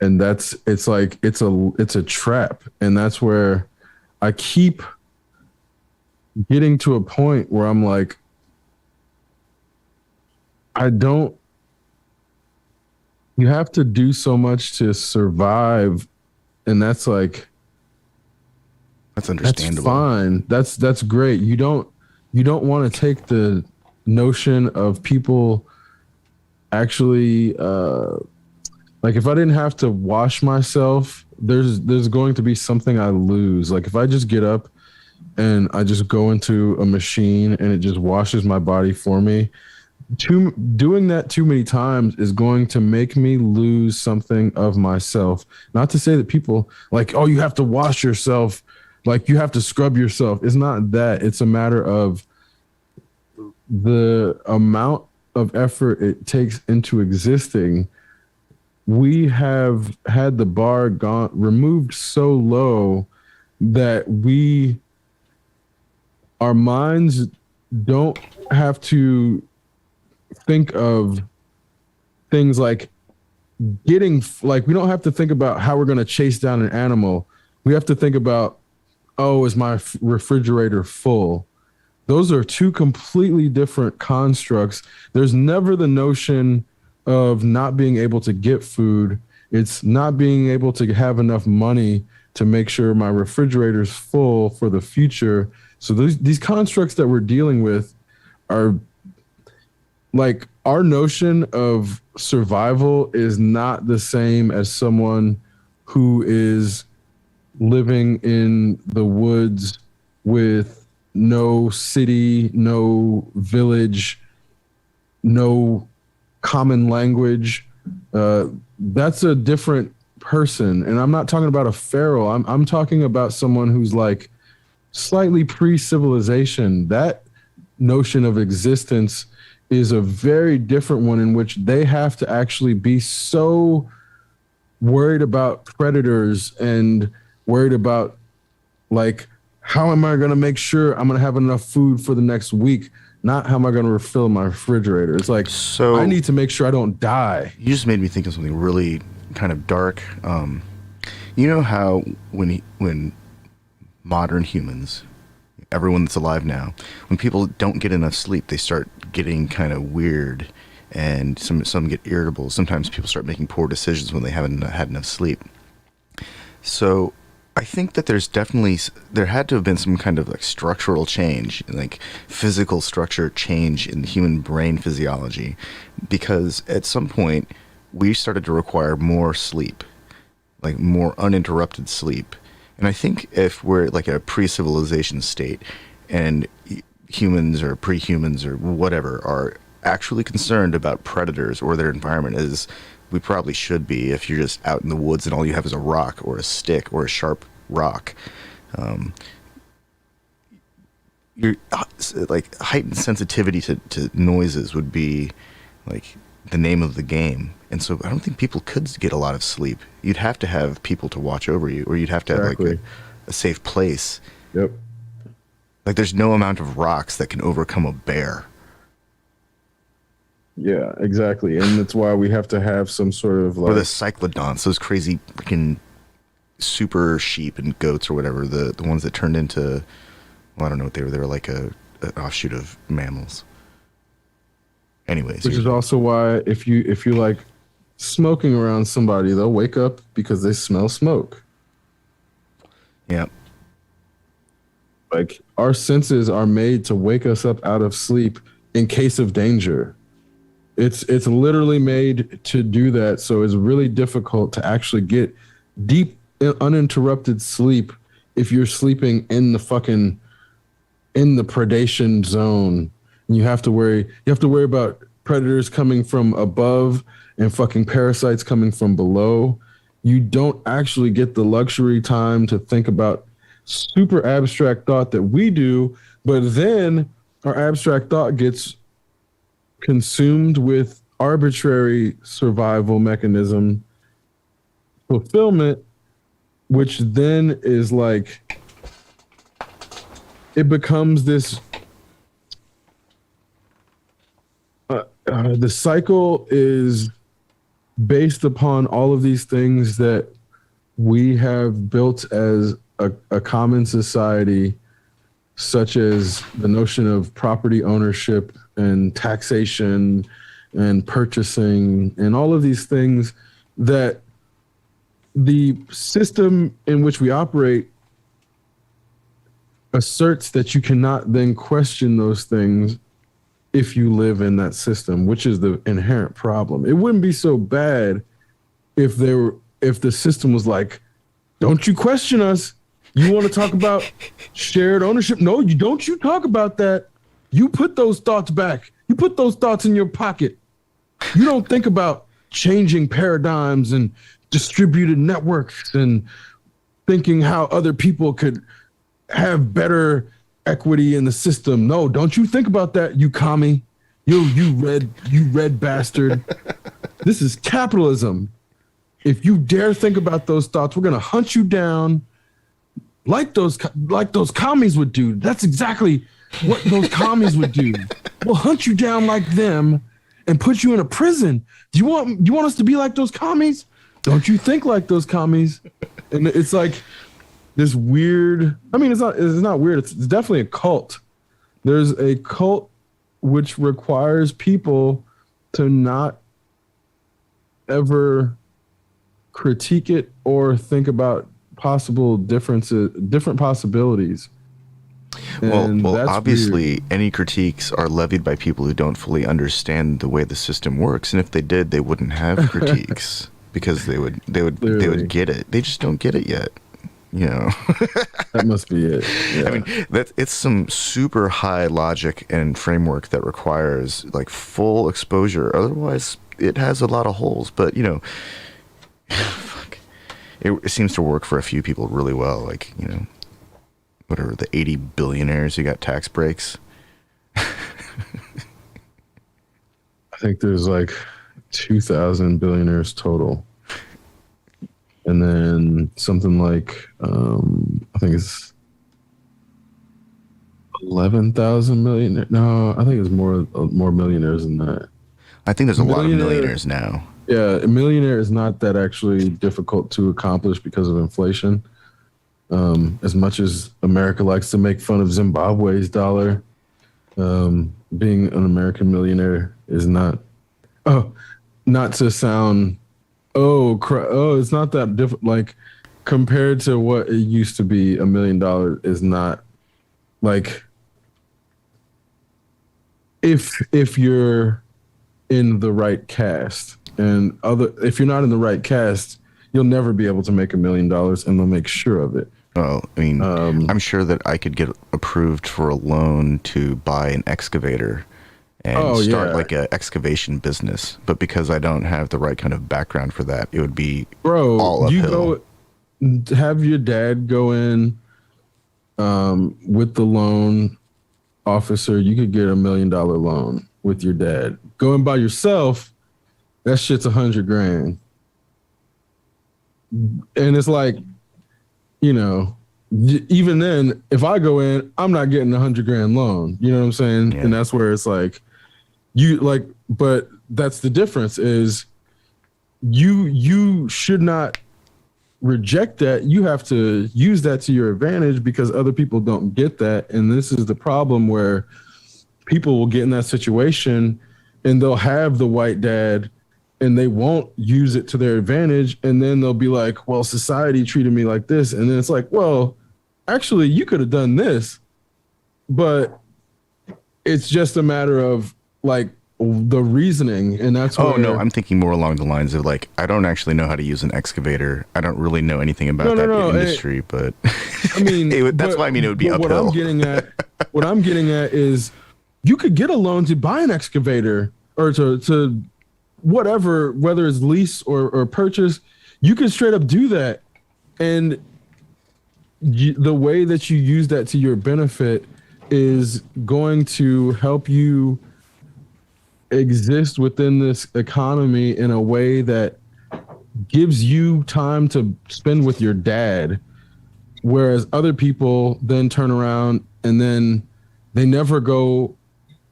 And it's like it's a trap. And that's where I keep getting to a point where I'm like, you have to do so much to survive. And that's like, That's that's understandable. fine. That's great. You don't want to take the notion of people actually like if I didn't have to wash myself, there's going to be something I lose. Like if I just get up and I just go into a machine and it just washes my body for me, doing that too many times is going to make me lose something of myself. Not to say that people like, oh, you have to wash yourself, like you have to scrub yourself. It's not that. It's a matter of the amount of effort it takes into existing. We have had the bar gone removed so low that our minds don't have to think of things like we don't have to think about how we're going to chase down an animal. We have to think about, oh, is my refrigerator full? Those are two completely different constructs. There's never the notion of not being able to get food. It's not being able to have enough money to make sure my refrigerator's full for the future. So these constructs that we're dealing with are like, our notion of survival is not the same as someone who is living in the woods with no city, no village, no common language. That's a different person. And I'm not talking about a feral. I'm talking about someone who's like slightly pre-civilization. That notion of existence is a very different one, in which they have to actually be so worried about predators and worried about, like, how am I going to make sure I'm going to have enough food for the next week? Not how am I going to refill my refrigerator. It's like, So I need to make sure I don't die. you just made me think of something really kind of dark. You know how when modern humans, everyone that's alive now, when people don't get enough sleep, they start getting kind of weird, and some get irritable. Sometimes people start making poor decisions when they haven't had enough sleep. So I think that there had to have been some kind of like structural change, like physical structure change in the human brain physiology, because at some point we started to require more sleep, like more uninterrupted sleep. And I think if we're like a pre-civilization state and humans or pre-humans or whatever are actually concerned about predators or their environment, as we probably should be if you're just out in the woods and all you have is a rock or a stick or a sharp rock, your like heightened sensitivity to noises would be like the name of the game. And so I don't think people could get a lot of sleep. You'd have to have people to watch over you, or you'd have to have like a safe place. Yep. Like there's no amount of rocks that can overcome a bear. Yeah, exactly. And that's why we have to have some sort of like, Or the cyclodonts, those crazy freaking super sheep and goats or whatever, the ones that turned into, well, I don't know what they were. They were like an offshoot of mammals. Anyways, which is also why if you like smoking around somebody, they'll wake up because they smell smoke. yeah. Like, our senses are made to wake us up out of sleep in case of danger. It's literally made to do that. So it's really difficult to actually get deep, uninterrupted sleep if you're sleeping in the predation zone. And you have to worry about predators coming from above and fucking parasites coming from below. You don't actually get the luxury time to think about super abstract thought that we do, but then our abstract thought gets consumed with arbitrary survival mechanism fulfillment, which then is like, it becomes this the cycle is based upon all of these things that we have built as a common society, such as the notion of property ownership and taxation and purchasing and all of these things, that the system in which we operate asserts that you cannot then question those things if you live in that system, which is the inherent problem. It wouldn't be so bad if the system was like, don't you question us. You want to talk about shared ownership? No, you don't. You talk about that. You put those thoughts back You put those thoughts in your pocket. You don't think about changing paradigms and distributed networks and thinking how other people could have better equity in the system. No, don't you think about that, you commie. You red bastard. This is capitalism. If you dare think about those thoughts, we're gonna hunt you down like those commies would do. That's exactly what those commies would do. We'll hunt you down like them and put you in a prison. Do you want us to be like those commies? Don't you think like those commies? And it's like this weird. I mean, it's not weird. It's definitely a cult. There's a cult which requires people to not ever critique it or think about different possibilities. Well, obviously, weird. Any critiques are levied by people who don't fully understand the way the system works, and if they did, they wouldn't have critiques because they would get it. They just don't get it yet. You know, that must be it. Yeah. I mean, it's some super high logic and framework that requires like full exposure. Otherwise, it has a lot of holes. But you know, it seems to work for a few people really well. Like, you know, whatever, the 80 billionaires who got tax breaks. I think there's like 2,000 billionaires total. And then something like, I think it's 11,000 millionaires. No, I think it's more millionaires than that. I think there's a lot of millionaires now. Yeah, a millionaire is not that actually difficult to accomplish because of inflation. As much as America likes to make fun of Zimbabwe's dollar, being an American millionaire is not. Oh, not to sound. It's not that different. Like compared to what it used to be, $1 million is not like if you're in the right cast and if you're not in the right cast, you'll never be able to make $1 million, and they'll make sure of it. Oh, I mean, I'm sure that I could get approved for a loan to buy an excavator and start like an excavation business. But because I don't have the right kind of background for that, it would be all uphill. Have your dad go in with the loan officer. You could get $1 million loan with your dad. Go in by yourself, that shit's $100,000. And it's like, you know, even then, if I go in, I'm not getting $100,000 loan. You know what I'm saying? Yeah. And that's where it's like, but that's the difference is you should not reject that. You have to use that to your advantage because other people don't get that. And this is the problem where people will get in that situation and they'll have the white dad and they won't use it to their advantage. And then they'll be like, well, society treated me like this. And then it's like, well, actually, you could have done this, but it's just a matter of like the reasoning. And that's no, I'm thinking more along the lines of like, I don't actually know how to use an excavator. I don't really know anything about that industry, but I mean, that's why I mean, it would be uphill. What I'm getting at is you could get a loan to buy an excavator or to whatever, whether it's lease or purchase, you can straight up do that. And the way that you use that to your benefit is going to help you exist within this economy in a way that gives you time to spend with your dad. Whereas other people then turn around and then they never go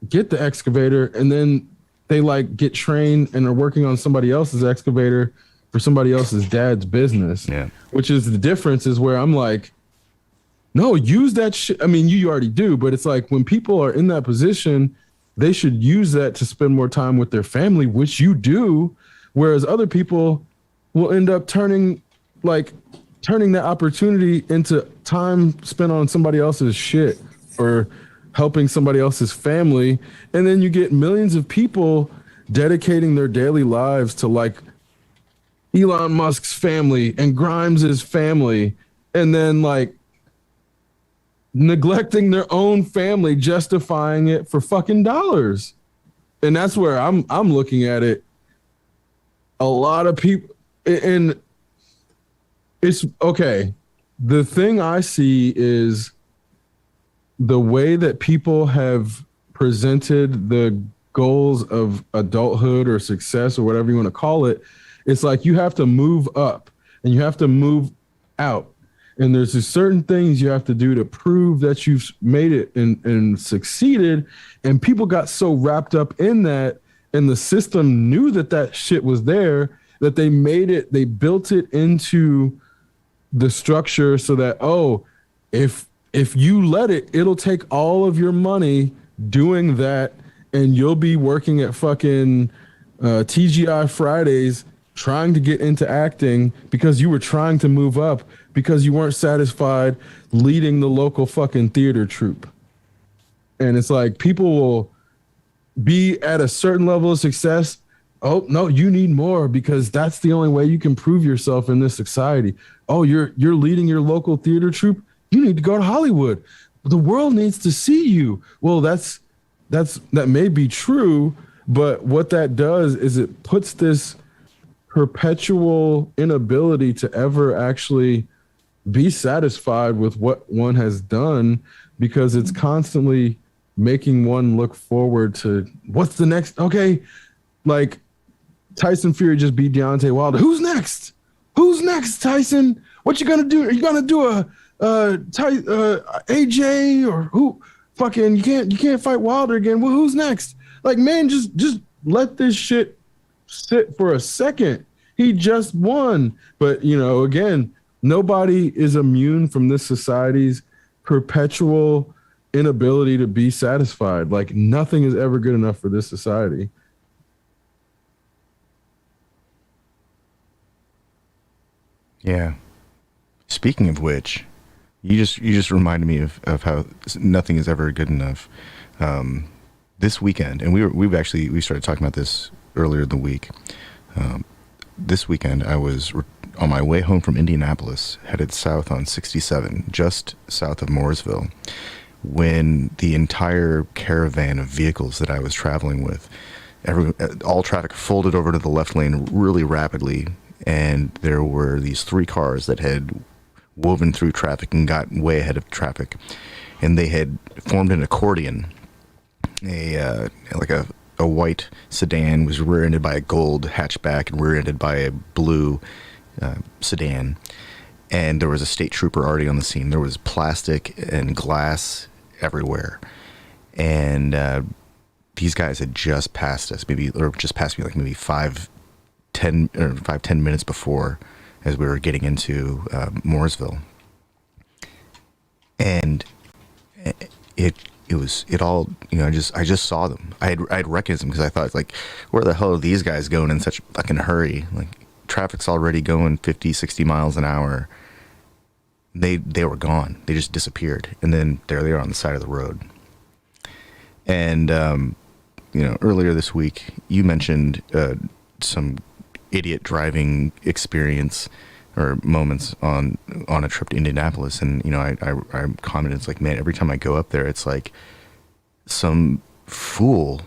get the excavator, and then they like get trained and are working on somebody else's excavator for somebody else's dad's business. Yeah. Which is the difference is where I'm like, no, use that shit. I mean, you already do, but it's like when people are in that position, they should use that to spend more time with their family, which you do. Whereas other people will end up turning that opportunity into time spent on somebody else's shit or helping somebody else's family. And then you get millions of people dedicating their daily lives to like Elon Musk's family and Grimes's family, and then like neglecting their own family, justifying it for fucking dollars. and that's where I'm looking at it. A lot of people, and it's okay. The thing I see is the way that people have presented the goals of adulthood or success or whatever you want to call it. It's like you have to move up and you have to move out. And there's just certain things you have to do to prove that you've made it and succeeded. And people got so wrapped up in that, and the system knew that that shit was there, that they made it, they built it into the structure so that, oh, if you let it, it'll take all of your money doing that, and you'll be working at fucking TGI Fridays trying to get into acting because you were trying to move up because you weren't satisfied leading the local fucking theater troupe. And it's like people will be at a certain level of success. Oh, no, you need more because that's the only way you can prove yourself in this society. Oh, you're leading your local theater troupe. You need to go to Hollywood. The world needs to see you. Well, that may be true, but what that does is it puts this perpetual inability to ever actually be satisfied with what one has done because it's constantly making one look forward to what's the next. Okay, like Tyson Fury just beat Deontay Wilder. Who's next? Who's next, Tyson? What you gonna do? Are you gonna do a AJ or who? Fucking you can't fight Wilder again. Well, who's next? Like, man, just let this shit sit for a second. He just won. But you know, again, nobody is immune from this society's perpetual inability to be satisfied. Like nothing is ever good enough for this society. Yeah. Speaking of which, you just reminded me of how nothing is ever good enough. This weekend, and we started talking about this earlier in the week. This weekend, I was on my way home from Indianapolis, headed south on 67, just south of Mooresville, when the entire caravan of vehicles that I was traveling with, all traffic folded over to the left lane really rapidly, and there were these three cars that had woven through traffic and got way ahead of traffic, and they had formed an accordion. A white sedan was rear-ended by a gold hatchback and rear-ended by a blue sedan, and there was a state trooper already on the scene. There was plastic and glass everywhere, and these guys had just passed us, maybe like maybe 10 minutes before, as we were getting into Mooresville, and it all, you know, I just saw them. I'd recognized them because I thought, like, where the hell are these guys going in such a fucking hurry? Like, traffic's already going 50, 60 miles an hour. They were gone. They just disappeared, and then there they are on the side of the road. And you know, earlier this week you mentioned some idiot driving experience or moments on a trip to Indianapolis, and you know, I commented, it's like, man, every time I go up there, it's like some fool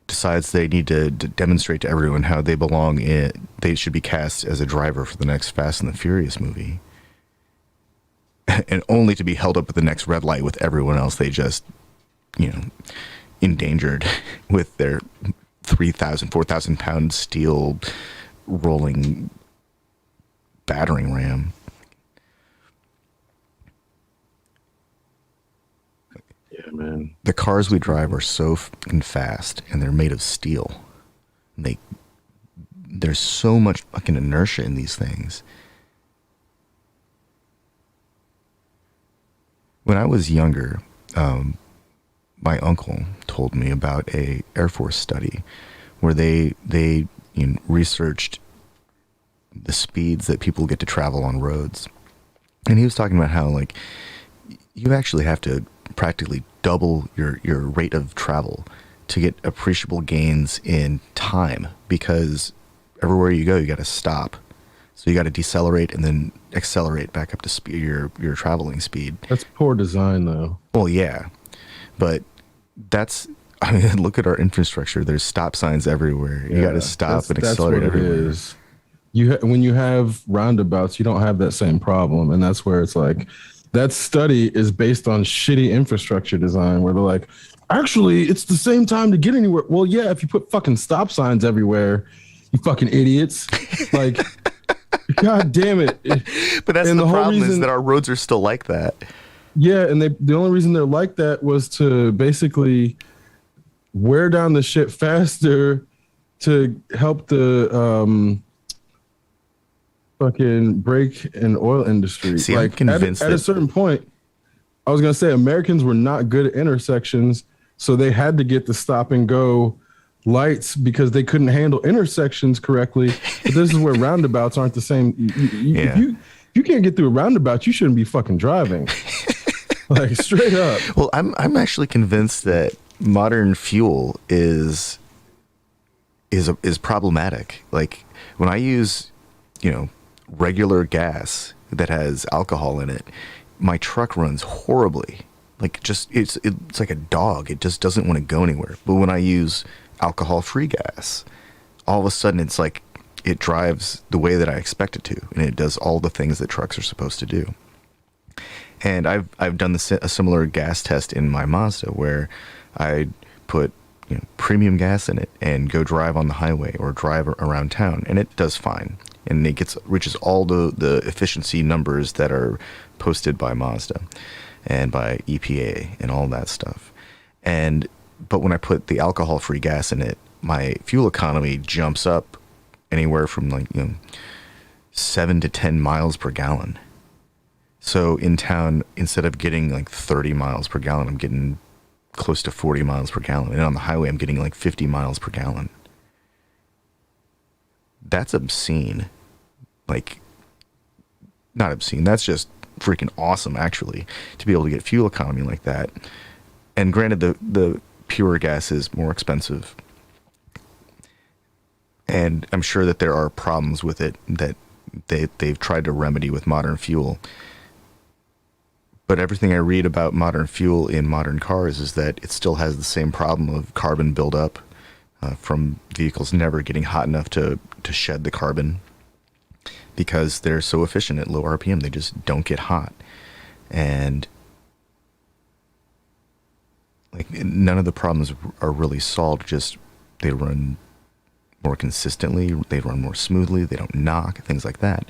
decides they need to demonstrate to everyone how they belong in, they should be cast as a driver for the next Fast and the Furious movie, and only to be held up at the next red light with everyone else they just, you know, endangered with their 4,000 pound steel rolling battering ram. Yeah, man. The cars we drive are so fucking fast, and they're made of steel. There's so much fucking inertia in these things. When I was younger, my uncle told me about a Air Force study where they researched the speeds that people get to travel on roads. And he was talking about how, like, you actually have to practically double your rate of travel to get appreciable gains in time, because everywhere you go, you got to stop. So you got to decelerate and then accelerate back up to speed, your traveling speed. That's poor design, though. Well, yeah, but I mean, look at our infrastructure. There's stop signs everywhere. You got to stop and accelerate everywhere. Is. When you have roundabouts, you don't have that same problem, and that's where it's like that study is based on shitty infrastructure design, where they're like, actually, it's the same time to get anywhere. Well, yeah, if you put fucking stop signs everywhere, you fucking idiots. Like, god damn it. But that's the problem is that our roads are still like that. Yeah, and the only reason they're like that was to basically wear down the shit faster to help the fucking brake and oil industry. See, like, I'm convinced at a certain point, I was gonna say Americans were not good at intersections, so they had to get the stop and go lights because they couldn't handle intersections correctly. But this is where roundabouts aren't the same. If you can't get through a roundabout, you shouldn't be fucking driving. Like, straight up. Well, I'm actually convinced that modern fuel is problematic. Like, when I use, regular gas that has alcohol in it, my truck runs horribly. Like, it's like a dog. It just doesn't want to go anywhere. But when I use alcohol-free gas, all of a sudden it's like it drives the way that I expect it to, and it does all the things that trucks are supposed to do. And I've done a similar gas test in my Mazda where I put premium gas in it and go drive on the highway or drive around town, and it does fine, and it reaches all the efficiency numbers that are posted by Mazda and by EPA and all that stuff. But when I put the alcohol-free gas in it, my fuel economy jumps up anywhere from 7 to 10 miles per gallon. So in town, instead of getting 30 miles per gallon, I'm getting close to 40 miles per gallon. And on the highway, I'm getting 50 miles per gallon. That's obscene. Not obscene. That's just freaking awesome, actually, to be able to get fuel economy like that. And granted, the pure gas is more expensive. And I'm sure that there are problems with it that they've tried to remedy with modern fuel. But everything I read about modern fuel in modern cars is that it still has the same problem of carbon buildup from vehicles never getting hot enough to shed the carbon because they're so efficient at low RPM. They just don't get hot. And none of the problems are really solved. Just they run more consistently, they run more smoothly, they don't knock, things like that.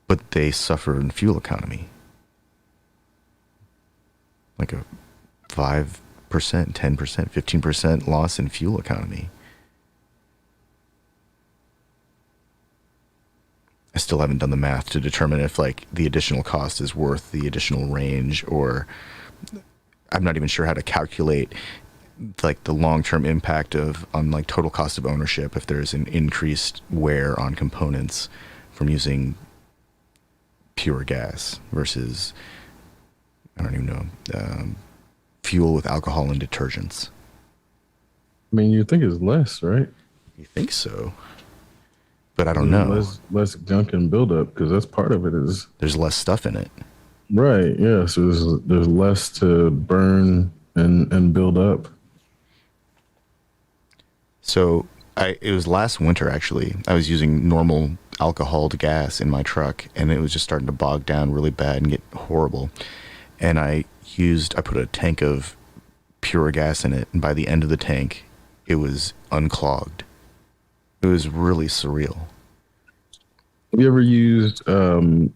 But they suffer in fuel economy. Like a 5%, 10%, 15% loss in fuel economy. I still haven't done the math to determine if the additional cost is worth the additional range, or I'm not even sure how to calculate the long-term impact on total cost of ownership if there's an increased wear on components from using pure gas versus, I don't even know, fuel with alcohol and detergents. I mean, you think it's less, right? You think so, but I don't know. Less gunk and buildup, because that's part of it. Is there's less stuff in it, right? Yeah, so there's less to burn and build up. So it was last winter, actually. I was using normal alcoholed gas in my truck, and it was just starting to bog down really bad and get horrible. And I put a tank of pure gas in it, and by the end of the tank, it was unclogged. It was really surreal. Have you ever used fuel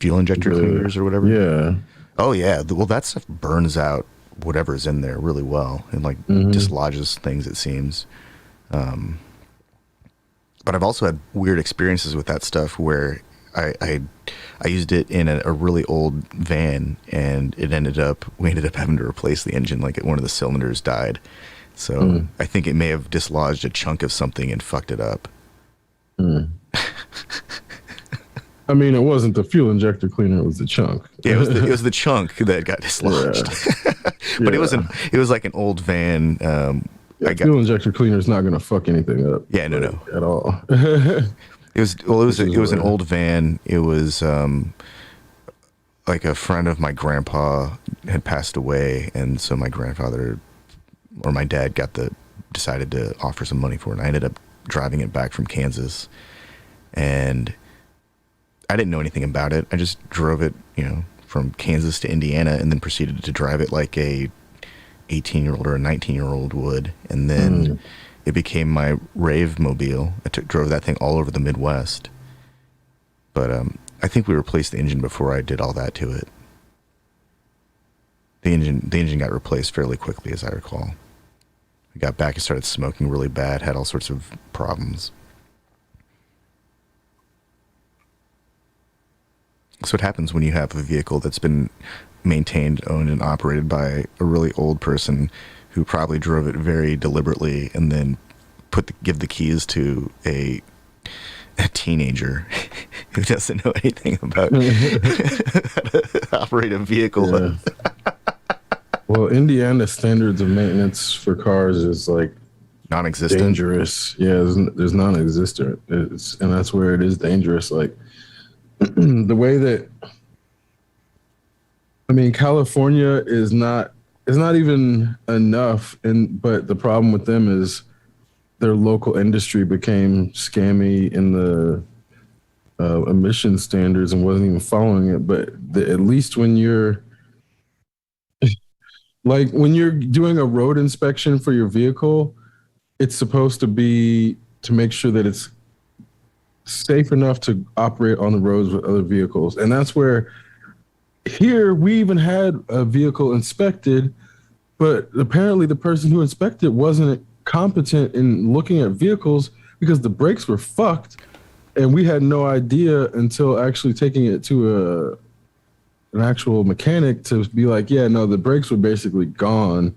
injector cleaners or whatever? Yeah. Oh yeah. Well, that stuff burns out whatever's in there really well and dislodges things, it seems. But I've also had weird experiences with that stuff where I used it in a really old van, and we ended up having to replace the engine. One of the cylinders died. So I think it may have dislodged a chunk of something and fucked it up. I mean, it wasn't the fuel injector cleaner; it was the chunk. Yeah, it was the chunk that got dislodged. But yeah. it was like an old van. Fuel injector cleaner is not going to fuck anything up. Yeah, no, at all. It was an old van. It was like a friend of my grandpa had passed away, and so my grandfather or my dad decided to offer some money for it. And I ended up driving it back from Kansas, and I didn't know anything about it. I just drove it, from Kansas to Indiana, and then proceeded to drive it like a 18-year-old or a 19-year-old would, and then it became my rave mobile. Drove that thing all over the Midwest. But I think we replaced the engine before I did all that to it. The engine got replaced fairly quickly, as I recall. I got back and started smoking really bad, had all sorts of problems. That's what happens when you have a vehicle that's been maintained, owned, and operated by a really old person who probably drove it very deliberately and then give the keys to a teenager who doesn't know anything about how to operate a vehicle. Yeah. Well, Indiana standards of maintenance for cars is like non-existent. Dangerous. Yeah, there's non-existent. And that's where it is dangerous. Like the way that, I mean, California is not even enough. But the problem with them is their local industry became scammy in the emission standards and wasn't even following it. But at least when you're doing a road inspection for your vehicle, it's supposed to be to make sure that it's safe enough to operate on the roads with other vehicles. And that's where here we even had a vehicle inspected, but apparently the person who inspected wasn't competent in looking at vehicles because the brakes were fucked. And we had no idea until actually taking it to an actual mechanic to be like, yeah, no, the brakes were basically gone.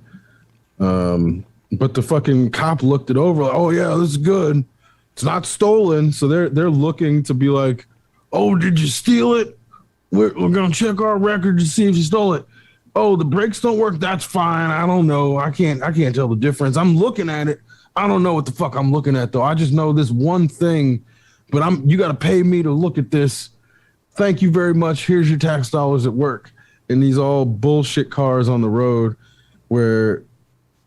But the fucking cop looked it over like, oh yeah, this is good. It's not stolen. So they're looking to be like, oh, did you steal it? We're gonna check our record to see if you stole it. Oh, the brakes don't work. That's fine. I don't know. I can't tell the difference. I'm looking at it. I don't know what the fuck I'm looking at though. I just know this one thing, but you got to pay me to look at this. Thank you very much. Here's your tax dollars at work. And these all bullshit cars on the road where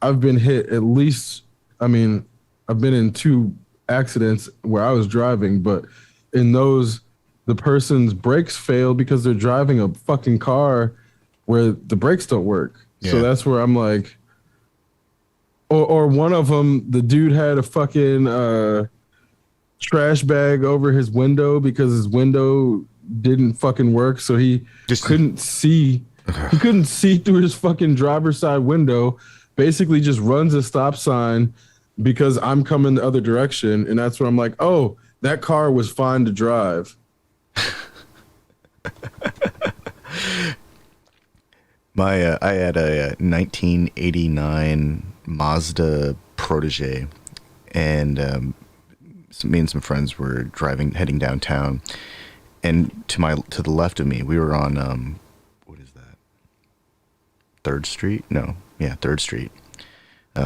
I've been hit at least, I've been in 2 accidents where I was driving, but in those, the person's brakes failed because they're driving a fucking car where the brakes don't work. Yeah. So that's where I'm like, or one of them, the dude had a fucking trash bag over his window because his window didn't fucking work. So he couldn't see. He couldn't see through his fucking driver's side window. Basically just runs a stop sign because I'm coming the other direction. And that's where I'm like, oh, that car was fine to drive. I had a 1989 Mazda Protege, and me and some friends were heading downtown, and to the left of me, we were on what is that? 3rd Street? No, yeah, 3rd Street. We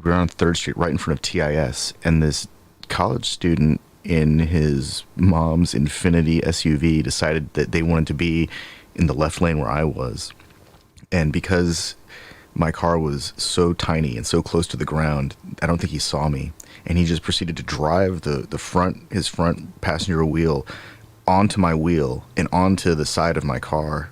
were on 3rd Street, right in front of TIS, and this college student in his mom's Infiniti SUV decided that they wanted to be in the left lane where I was. And because my car was so tiny and so close to the ground, I don't think he saw me. And he just proceeded to drive his front passenger wheel onto my wheel and onto the side of my car.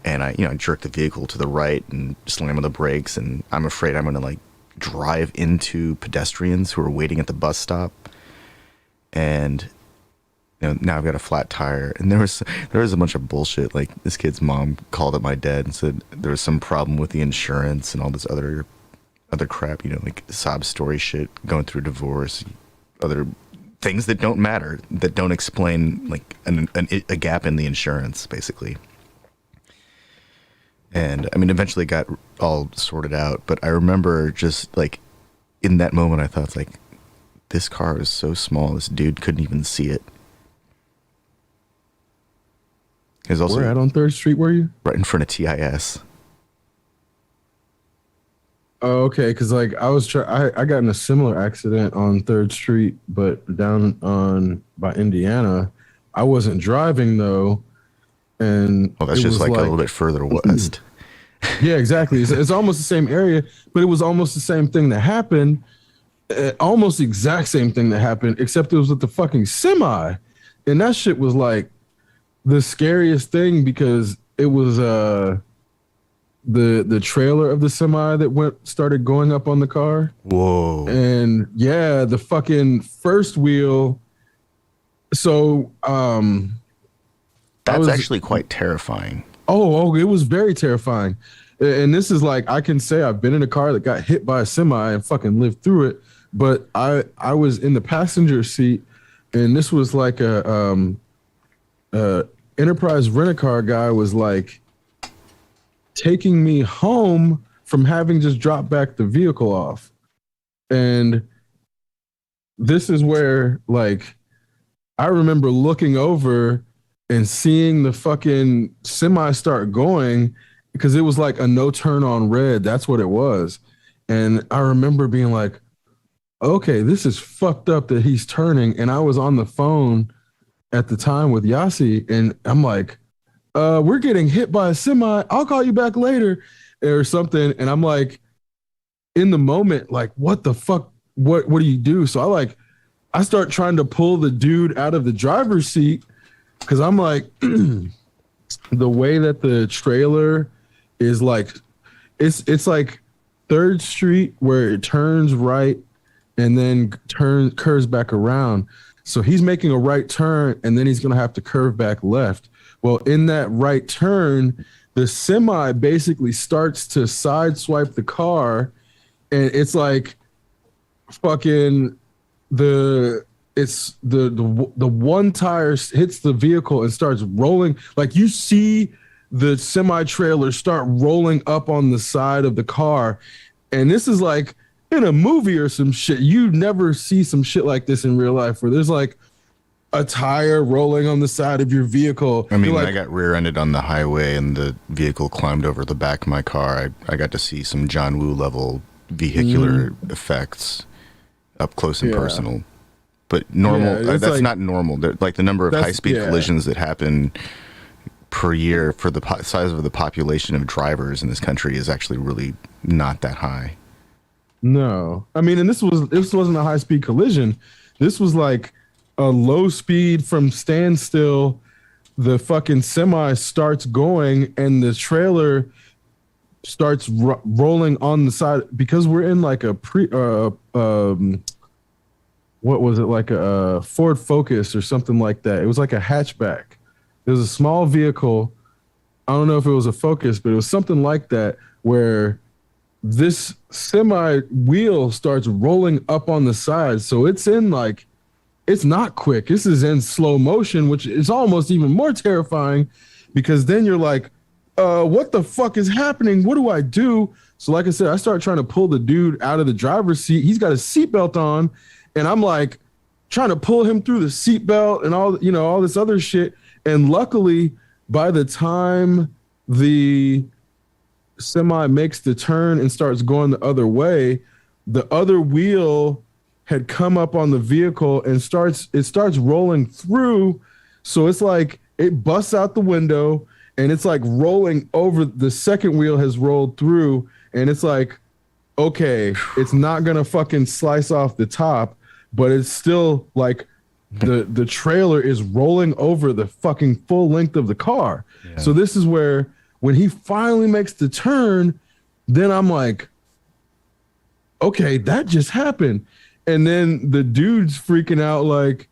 And I jerked the vehicle to the right and slammed on the brakes. And I'm afraid I'm going to drive into pedestrians who are waiting at the bus stop. And now I've got a flat tire, and there was a bunch of bullshit. Like, this kid's mom called up my dad and said there was some problem with the insurance and all this other crap, like sob story shit, going through divorce, other things that don't matter, that don't explain like a gap in the insurance, basically. And eventually it got all sorted out, but I remember just in that moment I thought, this car is so small, this dude couldn't even see it. Where at on 3rd Street were you? Right in front of TIS. Oh, okay. Because I got in a similar accident on 3rd Street, but down by Indiana. I wasn't driving though, and Well, that's it just was like a little bit further west. Yeah, exactly. It's almost the same area, but it was almost the same thing that happened. Almost the exact same thing that happened, except it was with the fucking semi, and that shit was like the scariest thing because it was the trailer of the semi that started going up on the car. Whoa. And yeah, the fucking first wheel. So That's actually quite terrifying. Oh, it was very terrifying. And this is like, I can say I've been in a car that got hit by a semi and fucking lived through it. But I was in the passenger seat, and this was like a Enterprise rent-a-car guy was like taking me home from having just dropped back the vehicle off. And this is where, like, I remember looking over and seeing the fucking semi start going because it was like a no turn on red. That's what it was. And I remember being like, okay, this is fucked up that he's turning. And I was on the phone at the time with Yasi, and I'm like, we're getting hit by a semi. I'll call you back later or something. And I'm like, in the moment, like, what the fuck? What do you do? So I start trying to pull the dude out of the driver's seat because I'm like, the way that the trailer is like, it's like 3rd Street where it turns right and then curves back around. So he's making a right turn and then he's gonna have to curve back left. Well, in that right turn, the semi basically starts to sideswipe the car, and it's like fucking the one tire hits the vehicle and starts rolling. Like, you see the semi trailer start rolling up on the side of the car, and this is like in a movie or some shit. You never see some shit like this in real life where there's like a tire rolling on the side of your vehicle. I mean, like, I got rear-ended on the highway and the vehicle climbed over the back of my car. I got to see some John Woo level vehicular effects up close and personal. But normal, that's like, not normal. Like the number of high-speed collisions that happen per year for the size of the population of drivers in this country is actually really not that high. No, I mean, and this wasn't a high-speed collision. This was like a low speed from standstill. The fucking semi starts going and the trailer starts rolling on the side because we're in like a what was it, like a Ford Focus or something like that. It was like a hatchback. It was a small vehicle. I don't know if it was a Focus, but it was something like that where this semi wheel starts rolling up on the side. So it's in like, it's not quick. This is in slow motion, which is almost even more terrifying because then you're like, what the fuck is happening? What do I do? So like I said, I start trying to pull the dude out of the driver's seat. He's got a seatbelt on, and I'm like trying to pull him through the seatbelt and all this other shit. And luckily, by the time the semi makes the turn and starts going the other way, the other wheel had come up on the vehicle and starts rolling through. So it's like it busts out the window and it's like rolling over. The second wheel has rolled through, and it's like, okay, it's not gonna fucking slice off the top, but it's still like the trailer is rolling over the fucking full length of the car. Yeah. So this is where when he finally makes the turn, then I'm like, okay, that just happened. And then the dude's freaking out like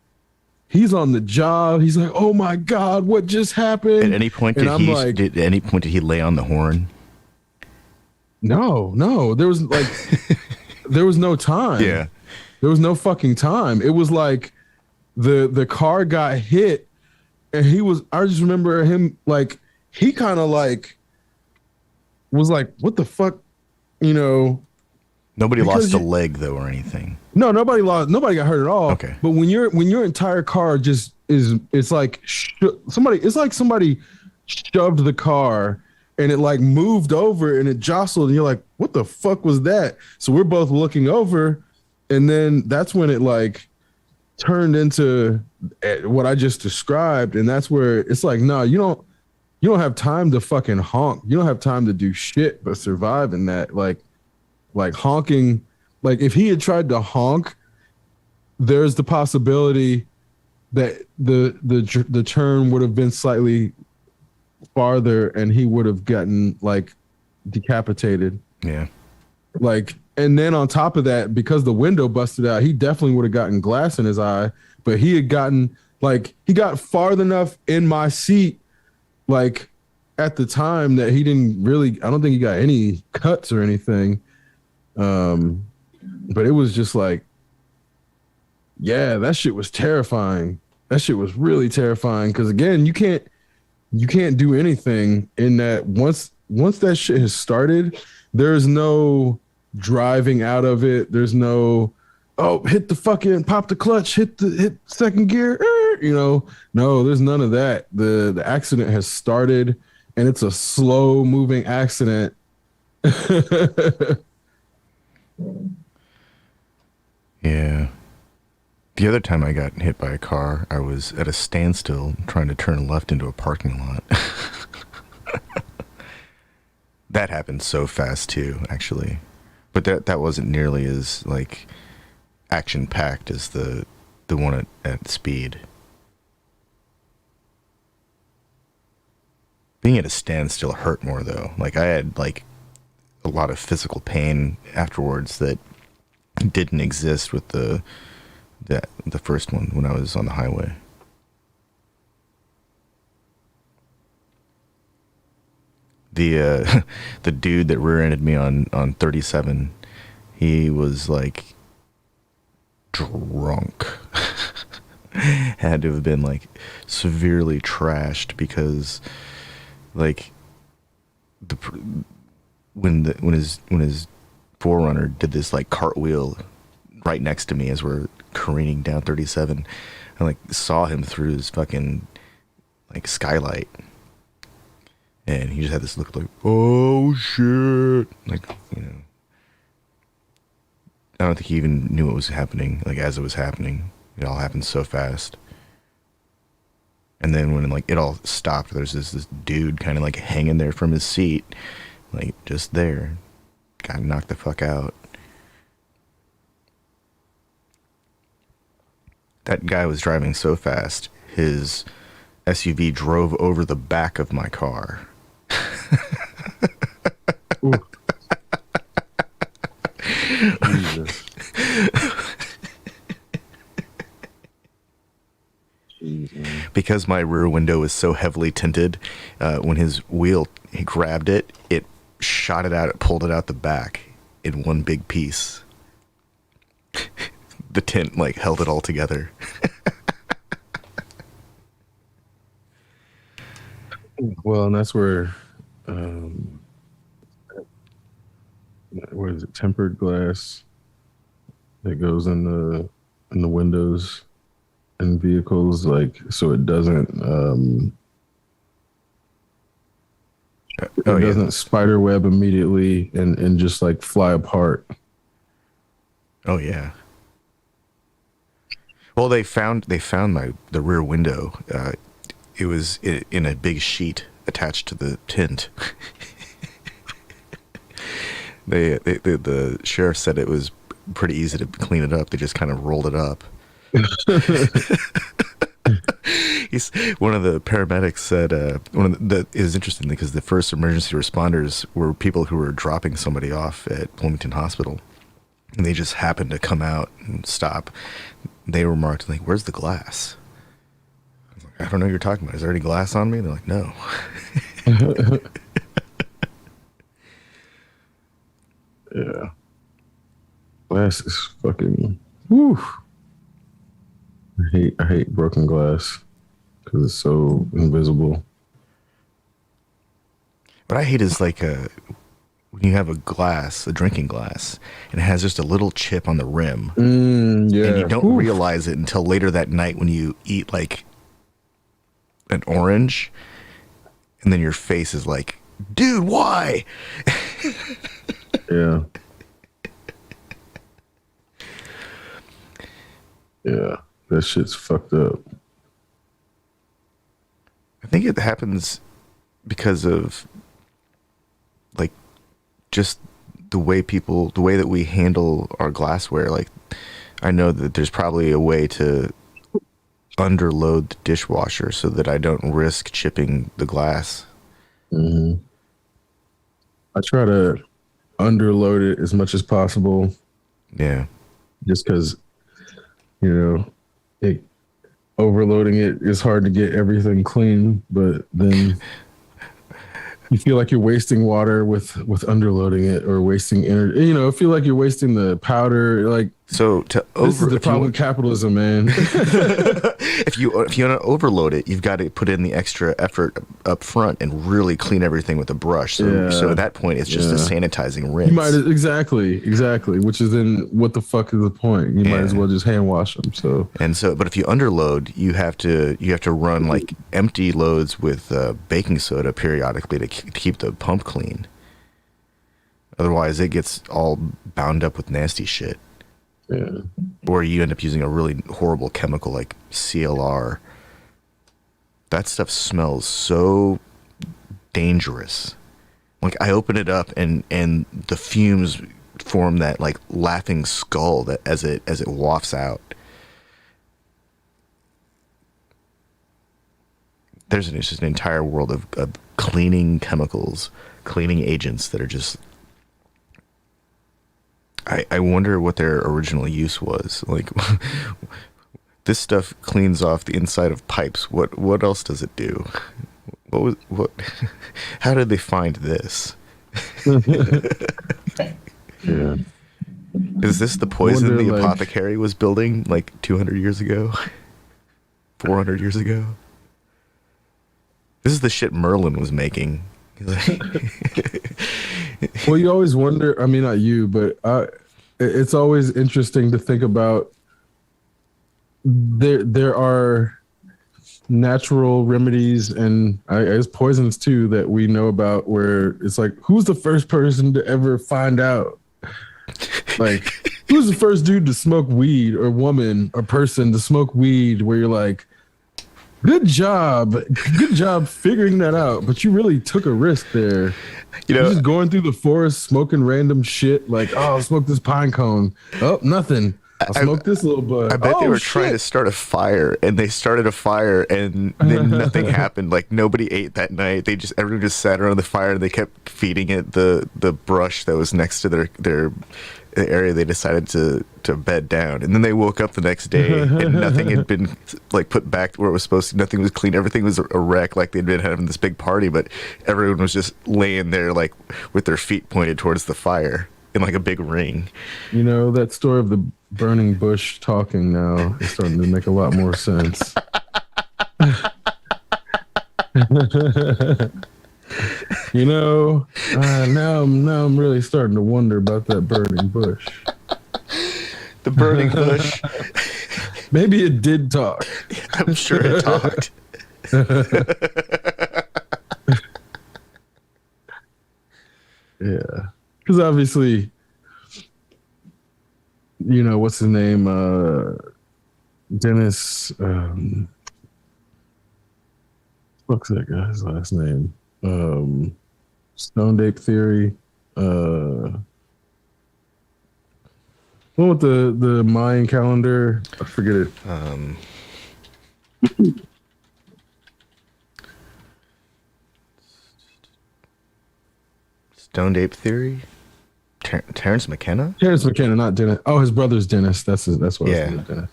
he's on the job. He's like, "Oh my God, what just happened?" At any point did he lay on the horn? No. There was like there was no time. Yeah. There was no fucking time. It was like the car got hit and I just remember him like he kind of like was like, what the fuck, Nobody lost a leg though or anything. No, nobody got hurt at all. Okay. But when your entire car just it's like somebody shoved the car and it like moved over and it jostled and you're like, what the fuck was that? So we're both looking over, and then that's when it like turned into what I just described, and that's where it's like, no, you don't. you don't have time to fucking honk. You don't have time to do shit but survive in that. Like honking. Like if he had tried to honk, there's the possibility that the turn would have been slightly farther and he would have gotten like decapitated. Yeah. Like, and then on top of that, because the window busted out, he definitely would have gotten glass in his eye. But he had gotten like he got far enough in my seat, like at the time that he didn't really. I don't think he got any cuts or anything. But it was just like, yeah, that shit was terrifying. That shit was really terrifying because again, you can't do anything in that once that shit has started, there's no driving out of it. There's no hit the fucking pop the clutch, hit second gear, no, there's none of that. The accident has started and it's a slow moving accident. Yeah. The other time I got hit by a car, I was at a standstill trying to turn left into a parking lot. That happened so fast too, actually. But that wasn't nearly as like action packed as the one at speed. Being at a standstill hurt more though. Like I had like a lot of physical pain afterwards that didn't exist with the first one when I was on the highway. The the dude that rear-ended me on 37, he was like drunk. Had to have been like severely trashed because like when his forerunner did this like cartwheel right next to me as we're careening down 37, I like saw him through his fucking like skylight, and he just had this look like, oh shit, like, you know. I don't think he even knew what was happening, like as it was happening. It all happened so fast. And then when like it all stopped, there's this dude kind of like hanging there from his seat, like just there, got knocked the fuck out. That guy was driving so fast, his SUV drove over the back of my car. Jesus. Because my rear window was so heavily tinted, when his wheel, he grabbed it, it shot it out, it pulled it out the back in one big piece. The tint like held it all together. Well, and that's where is it, tempered glass that goes in the windows in vehicles, like so it doesn't doesn't spider web immediately and just like fly apart. Oh yeah. Well, they found the rear window. It was in a big sheet attached to the tint. The sheriff said it was pretty easy to clean it up. They just kind of rolled it up. One of the paramedics said it was interesting because the first emergency responders were people who were dropping somebody off at Bloomington Hospital, and they just happened to come out and stop. They remarked like, "Where's the glass?" I was like, "I don't know what you're talking about. Is there any glass on me?" They're like, "No." Yeah, glass is fucking. Whew. I hate broken glass because it's so invisible. What I hate is like when you have a drinking glass, and it has just a little chip on the rim, Yeah, and you don't realize it until later that night when you eat like an orange, and then your face is like, "Dude, why?" Yeah. Yeah, that shit's fucked up. I think it happens because of like just the way that we handle our glassware. Like, I know that there's probably a way to underload the dishwasher so that I don't risk chipping the glass. I try to underload it as much as possible. Yeah. Just because, it overloading it is hard to get everything clean, but then you feel like you're wasting water with underloading it, or wasting energy. I feel like you're wasting the powder. Like, so this is the problem with capitalism, man. if you want to overload it, you've got to put in the extra effort up front and really clean everything with a brush. So at that point, it's just a sanitizing rinse. You might exactly. Which is then, what the fuck is the point? You might as well just hand wash them. But if you underload, you have to run like empty loads with baking soda periodically to keep the pump clean. Otherwise, it gets all bound up with nasty shit. Yeah. Or you end up using a really horrible chemical like CLR. That stuff smells so dangerous. Like, I open it up and the fumes form that like laughing skull that as it wafts out. There's just an entire world of cleaning chemicals, cleaning agents that are just. I wonder what their original use was. Like, this stuff cleans off the inside of pipes. What else does it do? How did they find this? Yeah. Is this the poison the apothecary was building like 200 years ago? 400 years ago? This is the shit Merlin was making. Well, you always wonder, I mean, not you, but it's always interesting to think about. There are natural remedies, and I guess poisons too, that we know about, where it's like, who's the first person to ever find out? Like, who's the first dude to smoke weed, or woman or person to smoke weed, where you're like, good job figuring that out, but you really took a risk there. You're just going through the forest smoking random shit, like, oh, I'll smoke this pine cone. Oh, nothing. I'll smoke this little bud. I bet they were trying to start a fire, and they started a fire, and then nothing happened. Like, nobody ate that night. Everyone just sat around the fire, and they kept feeding it the brush that was next to their area they decided to bed down. And then they woke up the next day, and nothing had been like put back where it was supposed to. Nothing was clean. Everything was a wreck. Like, they'd been having this big party, but everyone was just laying there, like, with their feet pointed towards the fire in like a big ring. That story of the burning bush talking now is starting to make a lot more sense. Now I'm really starting to wonder about that burning bush. The burning bush. Maybe it did talk. I'm sure it talked. Yeah. Because obviously, what's his name? Dennis. What's that guy's last name? Stone Ape Theory. One with the Mayan calendar. I forget it. Stoned Ape Theory? Terrence McKenna? Terrence McKenna, not Dennis. Oh, his brother's Dennis. That's what I was thinking, Dennis.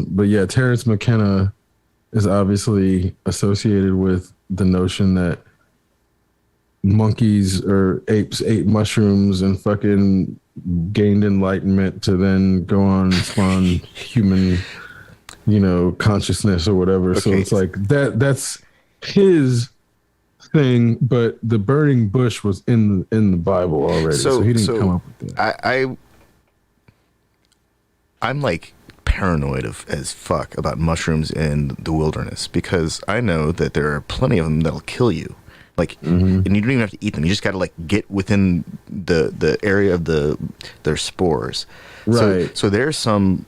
But yeah, Terrence McKenna is obviously associated with the notion that monkeys or apes ate mushrooms and fucking gained enlightenment to then go on and spawn human, consciousness or whatever. Okay. So it's like that's his thing, but the burning bush was in the Bible already, so he didn't come up with that. I'm like paranoid as fuck about mushrooms in the wilderness, because I know that there are plenty of them that'll kill you. Like, and you don't even have to eat them. You just got to like get within the area of their spores. Right. So there's some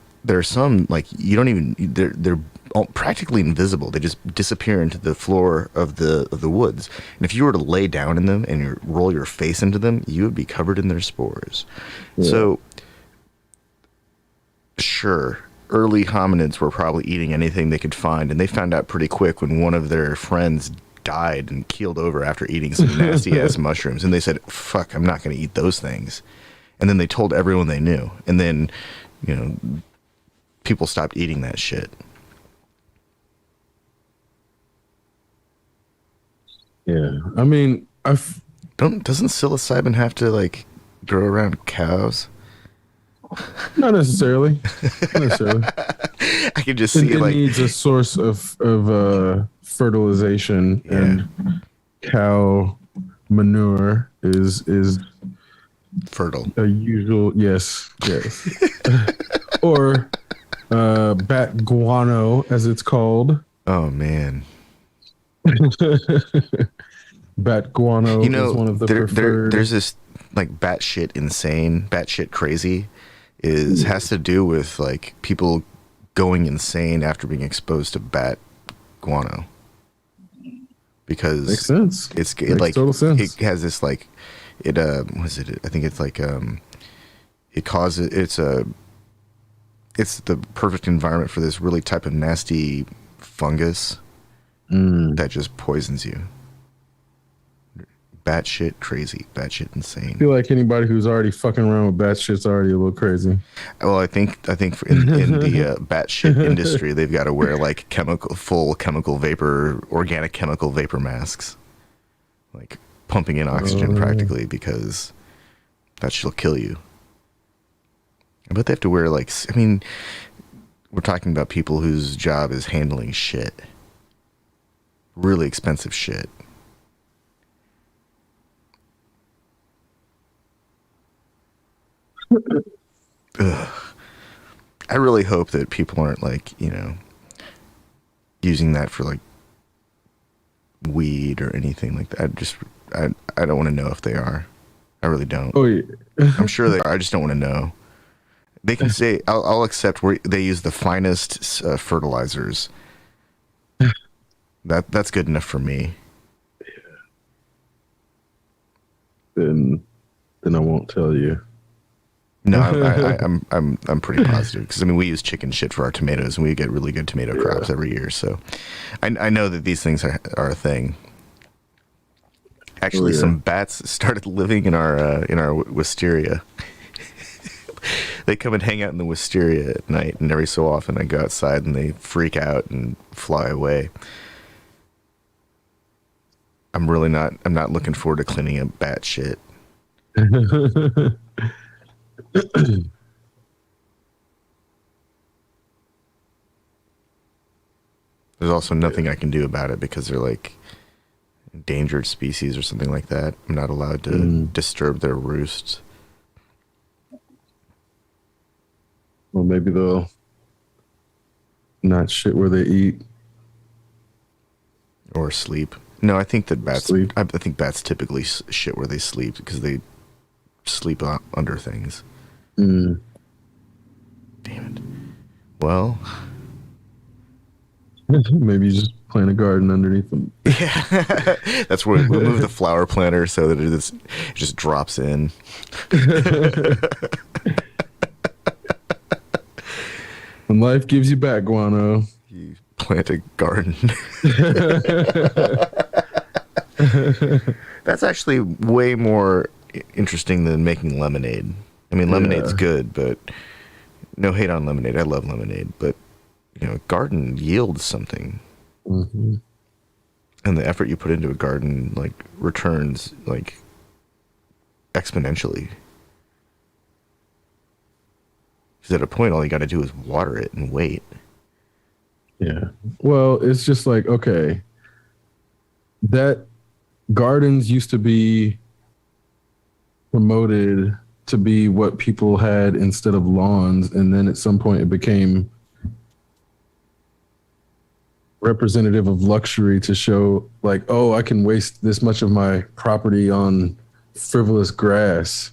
like you don't even they're practically invisible. They just disappear into the floor of the woods. And if you were to lay down in them and roll your face into them, you would be covered in their spores. Yeah. So, sure, early hominids were probably eating anything they could find, and they found out pretty quick when one of their friends died and keeled over after eating some nasty ass mushrooms, and they said, "Fuck, I'm not going to eat those things." And then they told everyone they knew, and then, you know, people stopped eating that shit. Yeah, I mean, doesn't psilocybin have to like grow around cows? Not necessarily. Not necessarily. I can just see it like needs a source of fertilization, yeah. And cow manure is fertile. A usual, yes. Or bat guano, as it's called. Oh man. Bat guano, you know, is one of the preferred. There's this like batshit insane, batshit crazy has to do with like people going insane after being exposed to bat guano. Because makes sense. Makes like total sense. It has this like it was it I think it's like it causes it's the perfect environment for this really type of nasty fungus that just poisons you. Batshit crazy, batshit insane. I feel like anybody who's already fucking around with batshit's already a little crazy. Well, I think in the batshit industry, they've got to wear like full chemical vapor, organic chemical vapor masks, like pumping in oxygen practically, because that shit'll kill you. But they have to wear like, I mean, we're talking about people whose job is handling shit, really expensive shit. Ugh. I really hope that people aren't like, you know, using that for like weed or anything like that. I don't want to know if they are. I really don't. Oh yeah. I'm sure they are. I just don't want to know. They can say I'll accept where they use the finest fertilizers. That's good enough for me. Then I won't tell you. No, I'm pretty positive, because I mean we use chicken shit for our tomatoes and we get really good tomato crops every year. So I know that these things are a thing. Actually, some bats started living in our wisteria. They come and hang out in the wisteria at night, and every so often I go outside and they freak out and fly away. I'm not looking forward to cleaning up bat shit. There's also nothing I can do about it because they're like endangered species or something like that. I'm not allowed to disturb their roosts. Well, maybe they'll not shit where they eat or sleep. No, I think that bats. Sleep. I think bats typically shit where they sleep because they sleep under things. Damn it. Well, maybe you just plant a garden underneath them. Yeah, that's where we move the flower planter so that it just drops in. When life gives you back, guano, you plant a garden. That's actually way more interesting than making lemonade. I mean, lemonade's good, but no hate on lemonade. I love lemonade, but you know, a garden yields something, and the effort you put into a garden like returns like exponentially. Because at a point, all you got to do is water it and wait. Yeah. Well, it's just like, okay, that gardens used to be promoted to be what people had instead of lawns. And then at some point it became representative of luxury to show like, oh, I can waste this much of my property on frivolous grass.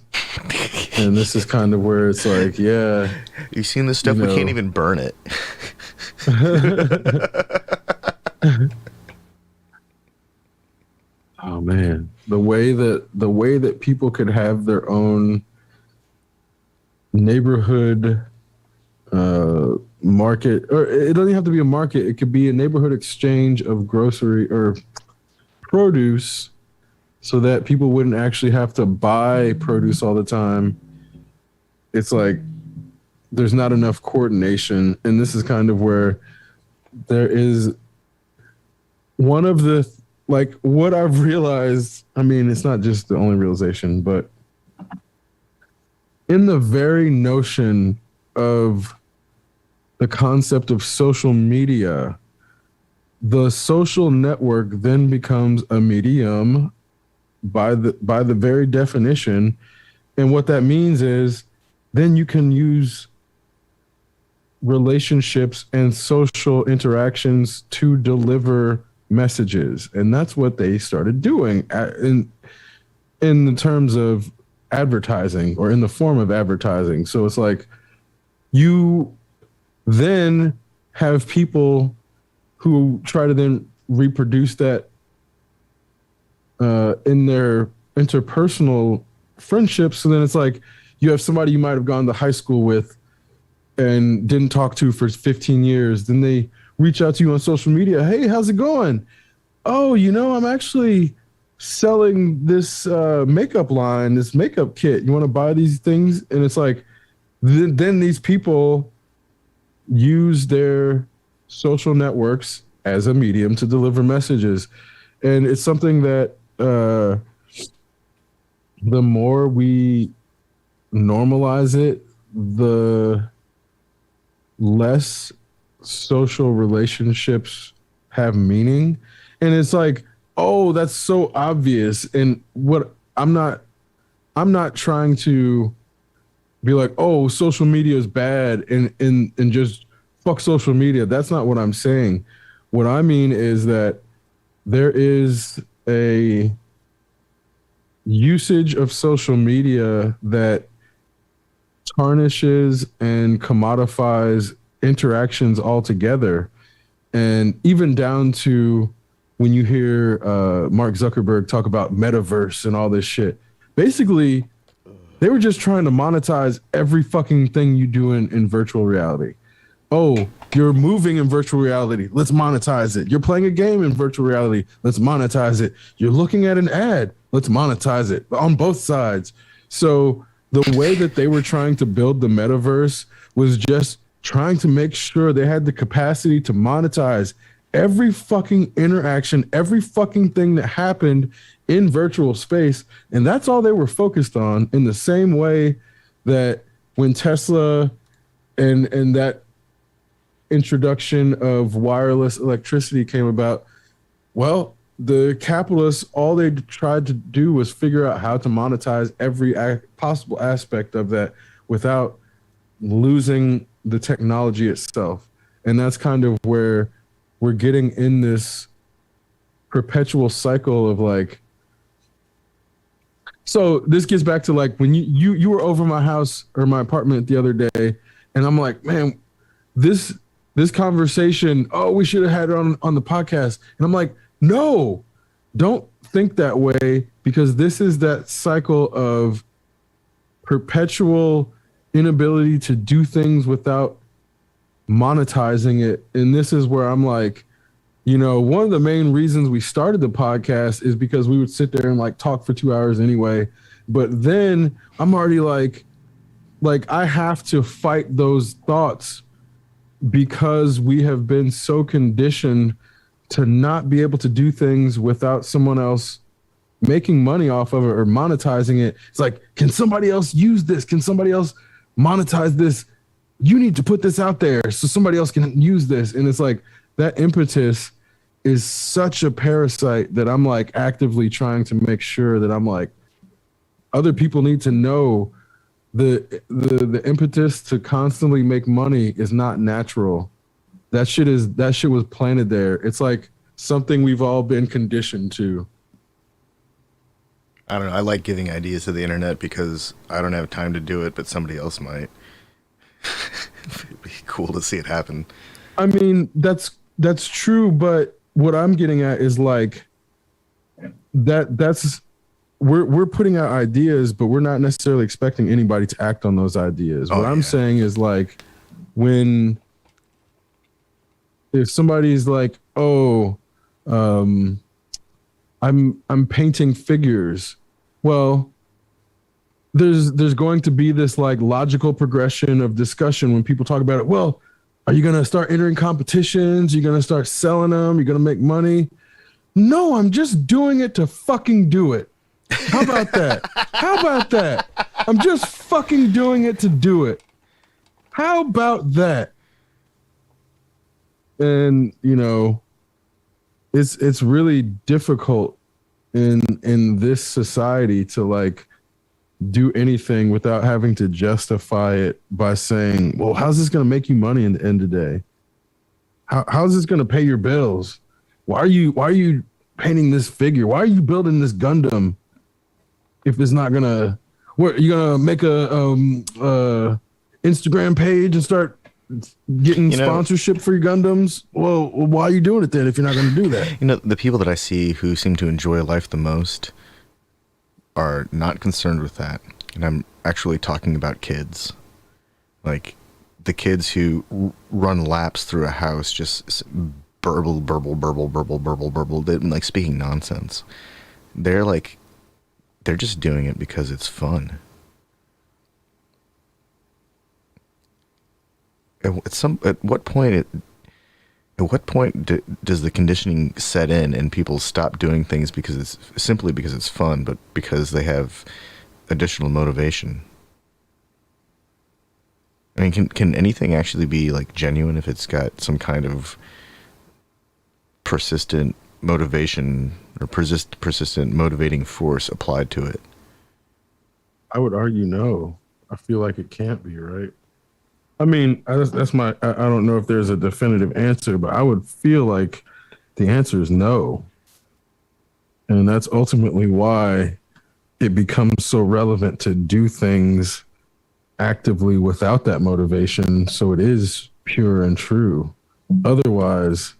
And this is kind of where it's like, yeah. You've seen this stuff? We can't even burn it. Oh man, the way that people could have their own neighborhood market, or it doesn't have to be a market. It could be a neighborhood exchange of grocery or produce, so that people wouldn't actually have to buy produce all the time. It's like there's not enough coordination, and this is kind of where there is one of the like what I've realized. I mean, it's not just the only realization, but in the very notion of the concept of social media, the social network then becomes a medium by the very definition. And what that means is then you can use relationships and social interactions to deliver messages. And that's what they started doing in the terms of advertising, or in the form of advertising. So it's like you then have people who try to then reproduce that in their interpersonal friendships. So then it's like you have somebody you might have gone to high school with and didn't talk to for 15 years. Then they reach out to you on social media. Hey, how's it going? Oh, I'm actually selling this makeup line, this makeup kit. You want to buy these things? And it's like, then these people use their social networks as a medium to deliver messages. And it's something that the more we normalize it, the less social relationships have meaning. And it's like, oh, that's so obvious. And what I'm not trying to be like, oh, social media is bad and just fuck social media. That's not what I'm saying. What I mean is that there is a usage of social media that tarnishes and commodifies interactions altogether. And even down to when you hear Mark Zuckerberg talk about metaverse and all this shit, basically they were just trying to monetize every fucking thing you do in virtual reality. Oh, you're moving in virtual reality. Let's monetize it. You're playing a game in virtual reality. Let's monetize it. You're looking at an ad. Let's monetize it on both sides. So the way that they were trying to build the metaverse was just trying to make sure they had the capacity to monetize every fucking interaction, every fucking thing that happened in virtual space. And that's all they were focused on, in the same way that when Tesla and that introduction of wireless electricity came about, well, the capitalists, all they tried to do was figure out how to monetize every possible aspect of that without losing the technology itself. And that's kind of where we're getting in this perpetual cycle of like, so this gets back to like when you were over my house or my apartment the other day, and I'm like, man, this conversation, oh, we should have had it on the podcast. And I'm like, no, don't think that way, because this is that cycle of perpetual inability to do things without monetizing it. And this is where I'm like, one of the main reasons we started the podcast is because we would sit there and like talk for 2 hours anyway. But then I'm already like I have to fight those thoughts, because we have been so conditioned to not be able to do things without someone else making money off of it or monetizing it. It's like, can somebody else use this? Can somebody else monetize this? You need to put this out there so somebody else can use this. And it's like that impetus is such a parasite that I'm like actively trying to make sure that I'm like, other people need to know the impetus to constantly make money is not natural. That shit was planted there. It's like something we've all been conditioned to. I don't know. I like giving ideas to the internet because I don't have time to do it, but somebody else might. It'd be cool to see it happen. I mean, that's true, but what I'm getting at is like that's we're putting out ideas, but we're not necessarily expecting anybody to act on those ideas. Oh What I'm yeah. saying is like when if somebody's like, "Oh, um, I'm painting figures," well, there's going to be this like logical progression of discussion when people talk about it. Well, are you gonna start entering competitions? You're gonna start selling them? You're gonna make money? No, I'm just doing it to fucking do it. How about that? How about that? I'm just fucking doing it to do it. How about that? And you know, it's really difficult in this society to like do anything without having to justify it by saying, well, how's this going to make you money in the end of the day? How's this going to pay your bills? Why are you painting this figure? Why are you building this Gundam if it's not going to, what, you going to make a Instagram page and start getting sponsorship for your Gundams? Well, why are you doing it then if you're not going to do that? The people that I see who seem to enjoy life the most are not concerned with that. And I'm actually talking about kids. Like the kids who run laps through a house just burble, burble, burble, burble, burble, burble, like speaking nonsense. They're just doing it because it's fun. At what point does the conditioning set in and people stop doing things because it's simply because it's fun, but because they have additional motivation? I mean, can anything actually be like genuine if it's got some kind of persistent motivation or persistent motivating force applied to it? I would argue no. I feel like it can't be, right? I mean, that's my. I don't know if there's a definitive answer, but I would feel like the answer is no, and that's ultimately why it becomes so relevant to do things actively without that motivation, so it is pure and true. Otherwise,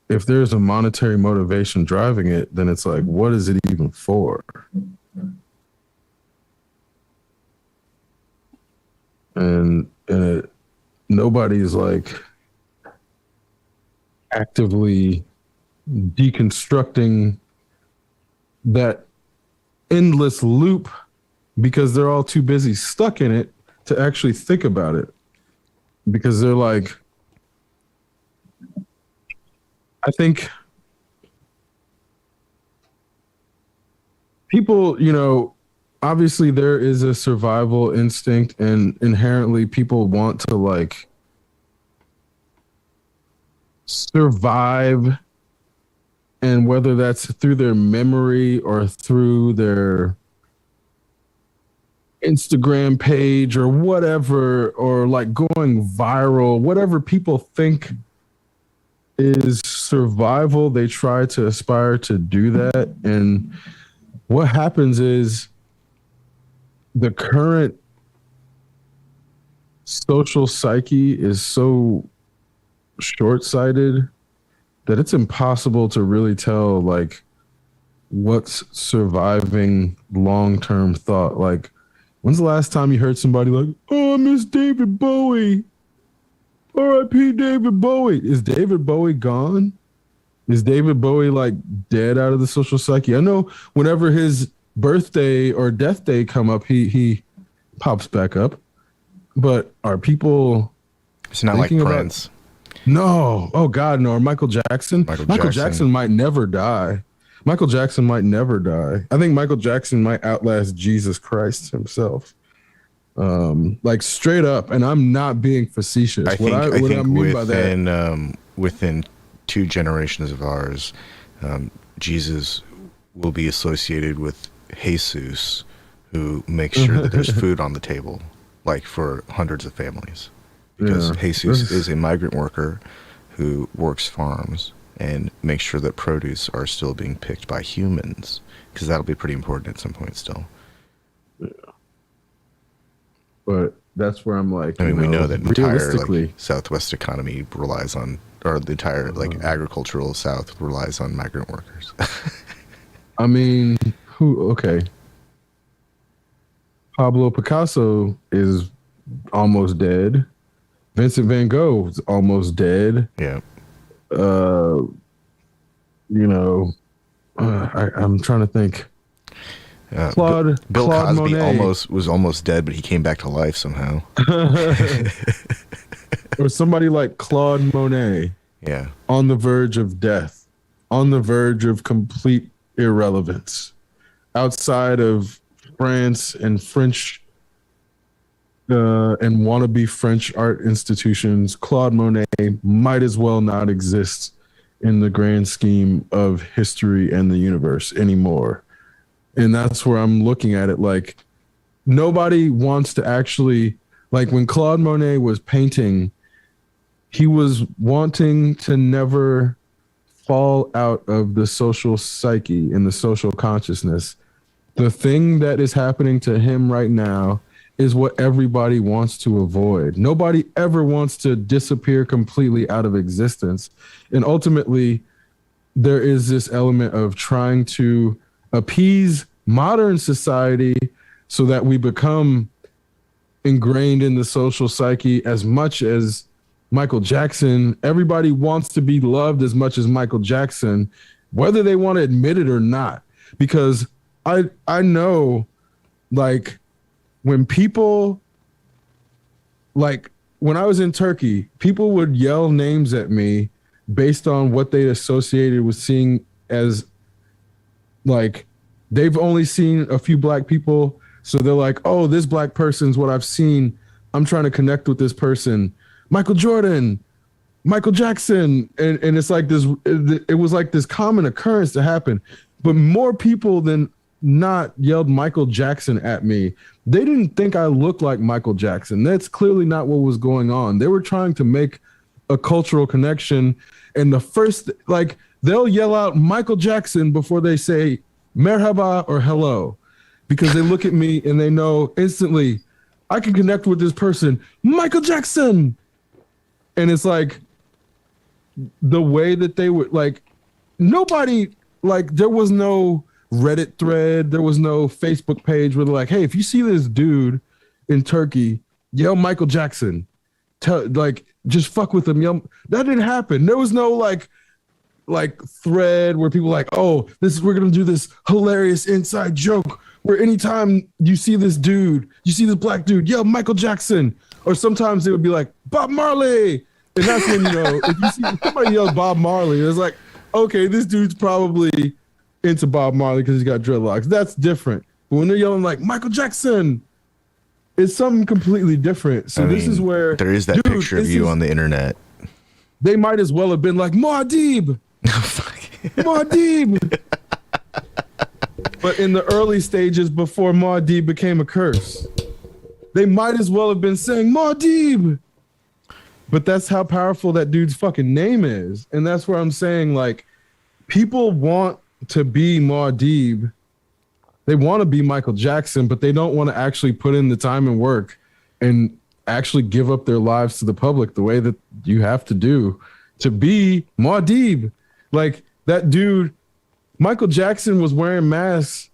if there's a monetary motivation driving it, then it's like, what is it even for? And nobody's like actively deconstructing that endless loop because they're all too busy stuck in it to actually think about it. Because they're like, I think people, obviously there is a survival instinct and inherently people want to like survive, and whether that's through their memory or through their Instagram page or whatever, or like going viral, whatever people think is survival, they try to aspire to do that. And what happens is the current social psyche is so short-sighted that it's impossible to really tell like what's surviving long-term thought. Like, when's the last time you heard somebody like, oh, I miss David Bowie, R.I.P. David Bowie? Is David Bowie gone? Is David Bowie like dead out of the social psyche? I know whenever his birthday or death day come up, he pops back up. But are people It's not like Prince. No. Oh God, no. Or Michael Jackson. Michael Jackson might never die. Michael Jackson might never die. I think Michael Jackson might outlast Jesus Christ himself. Like straight up, and I'm not being facetious. I think within 2 generations of ours, Jesus will be associated with Jesus, who makes sure that there's food on the table, like for hundreds of families. Because Jesus is a migrant worker who works farms and makes sure that produce are still being picked by humans, because that'll be pretty important at some point still. Yeah. But that's where I'm like, I mean, we know that entire realistically, like Southwest economy relies on, or the entire like agricultural South relies on migrant workers. I mean, okay. Pablo Picasso is almost dead. Vincent Van Gogh is almost dead. Yeah. Uh, you know, I'm trying to think. Bill Claude Cosby Monet. was almost dead, but he came back to life somehow. Or somebody like Claude Monet. Yeah. On the verge of death, on the verge of complete irrelevance. Outside of France and French and wannabe French art institutions, Claude Monet might as well not exist in the grand scheme of history and the universe anymore. And that's where I'm looking at it like nobody wants to actually, like when Claude Monet was painting, he was wanting to never fall out of the social psyche and the social consciousness. The thing that is happening to him right now is what everybody wants to avoid. Nobody ever wants to disappear completely out of existence. And ultimately, there is this element of trying to appease modern society so that we become ingrained in the social psyche as much as Michael Jackson. Everybody wants to be loved as much as Michael Jackson, whether they want to admit it or not. Because I know, like, when people, like, when I was in Turkey, people would yell names at me based on what they associated with seeing as, like, they've only seen a few black people. So they're like, oh, this black person's what I've seen. I'm trying to connect with this person. Michael Jordan, Michael Jackson. And it's like this, it was like this common occurrence to happen. But more people than not yelled Michael Jackson at me. They didn't think I looked like Michael Jackson. That's clearly not what was going on. They were trying to make a cultural connection. And the first, like, they'll yell out Michael Jackson before they say merhaba or hello, because they look at me and they know instantly I can connect with this person, Michael Jackson. And it's like the way that they would, like, nobody, like, there was no Reddit thread, there was no Facebook page where they're like, hey, if you see this dude in Turkey, yell Michael Jackson. Like, just fuck with him. Yell. That didn't happen. There was no like thread where people like, oh, we're gonna do this hilarious inside joke where anytime you see this dude, you see this black dude, yell Michael Jackson. Or sometimes it would be like Bob Marley. And that's when, you know, if you see somebody yell Bob Marley, it's like, okay, this dude's probably into Bob Marley because he's got dreadlocks. That's different. But when they're yelling like Michael Jackson, it's something completely different. So this is where there is that picture of you on the internet. They might as well have been like Muad'Dib. Muad'Dib. But in the early stages before Muad'Dib became a curse, they might as well have been saying Muad'Dib. But that's how powerful that dude's fucking name is. And that's where I'm saying, like, people want to be Muad'Dib. They want to be Michael Jackson, but they don't want to actually put in the time and work and actually give up their lives to the public the way that you have to do to be Muad'Dib. Like, that dude, Michael Jackson was wearing masks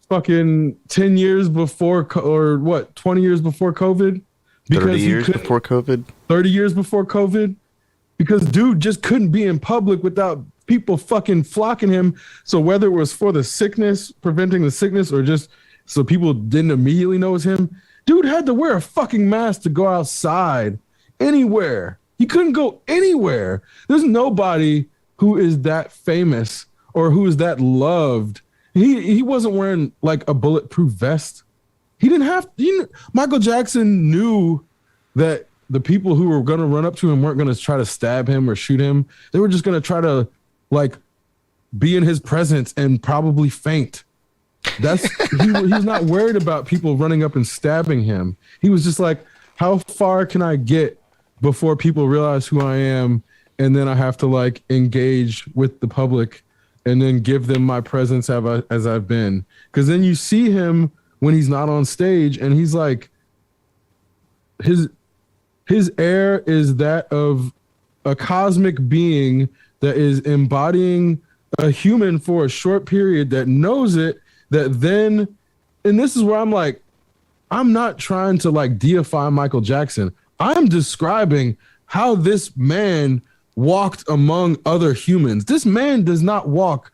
fucking 10 years before, or what, 20 years before COVID? 30 years before COVID? 30 years before COVID? Because dude just couldn't be in public without people fucking flocking him. So whether it was for the sickness, preventing the sickness, or just so people didn't immediately know it was him, dude had to wear a fucking mask to go outside anywhere. He couldn't go anywhere. There's nobody who is that famous or who is that loved. He wasn't wearing like a bulletproof vest. He didn't have to. Michael Jackson knew that the people who were going to run up to him weren't going to try to stab him or shoot him. They were just going to try to, like, be in his presence and probably faint. He's not worried about people running up and stabbing him. He was just like, how far can I get before people realize who I am? And then I have to, like, engage with the public and then give them my presence as I've been. Because then you see him when he's not on stage and he's like his his air is that of a cosmic being that is embodying a human for a short period that knows it, that then, and this is where I'm like, I'm not trying to like deify Michael Jackson. I'm describing how this man walked among other humans. This man does not walk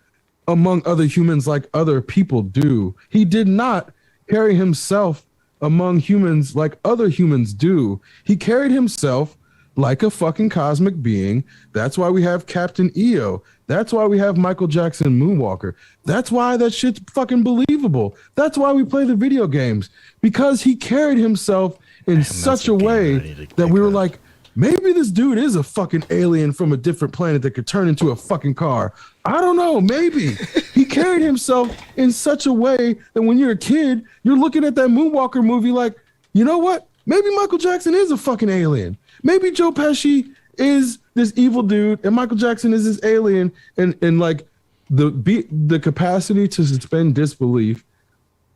among other humans like other people do. He did not carry himself among humans like other humans do. He carried himself like a fucking cosmic being. That's why we have Captain EO. That's why we have Michael Jackson Moonwalker. That's why that shit's fucking believable. That's why we play the video games, because he carried himself in such a way that we were like, maybe this dude is a fucking alien from a different planet that could turn into a fucking car. I don't know. Maybe he carried himself in such a way that when you're a kid, you're looking at that Moonwalker movie like, you know what? Maybe Michael Jackson is a fucking alien. Maybe Joe Pesci is this evil dude and Michael Jackson is this alien. And like the capacity to suspend disbelief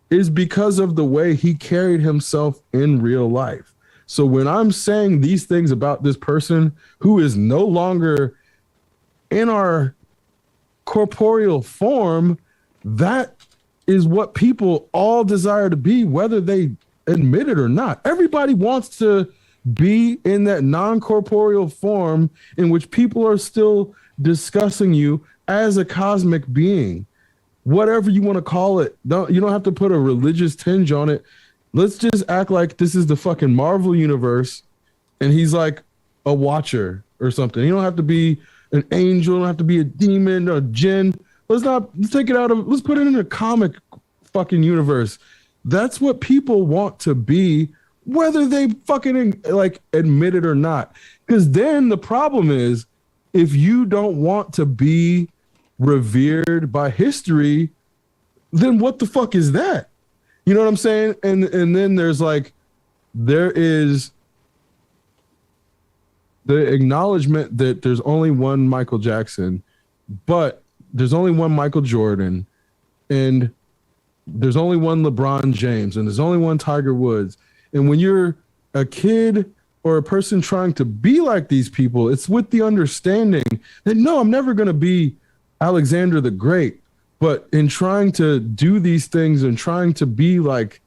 is because of the way he carried himself in real life. So when I'm saying these things about this person who is no longer in our corporeal form, that is what people all desire to be, whether they admit it or not. Everybody wants to be in that non-corporeal form in which people are still discussing you as a cosmic being. Whatever you want to call it. You don't have to put a religious tinge on it. Let's just act like this is the fucking Marvel universe and he's like a watcher or something. You don't have to be an angel, you don't have to be a demon or a jinn. Let's take it out of, let's put it in a comic fucking universe. That's what people want to be, whether they fucking like admit it or not. Because then the problem is, if you don't want to be revered by history, then what the fuck is that? You know what I'm saying? And then there is the acknowledgement that there's only one Michael Jackson, but there's only one Michael Jordan, and there's only one LeBron James, and there's only one Tiger Woods. And when you're a kid or a person trying to be like these people, it's with the understanding that, no, I'm never going to be Alexander the Great. But in trying to do these things and trying to be like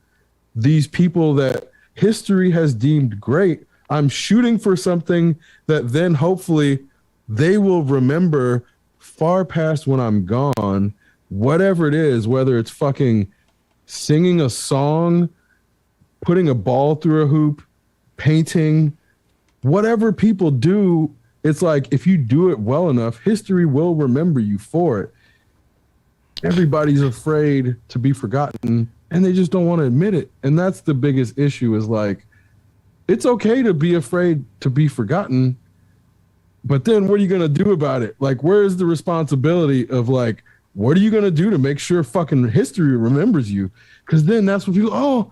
these people that history has deemed great, I'm shooting for something that then hopefully they will remember far past when I'm gone, whatever it is, whether it's fucking singing a song, putting a ball through a hoop, painting, whatever people do. It's like, if you do it well enough, history will remember you for it. Everybody's afraid to be forgotten and they just don't want to admit it. And that's the biggest issue, is like, it's okay to be afraid to be forgotten, but then what are you going to do about it? Like, where's the responsibility of like, what are you going to do to make sure fucking history remembers you? Because then that's what people, oh,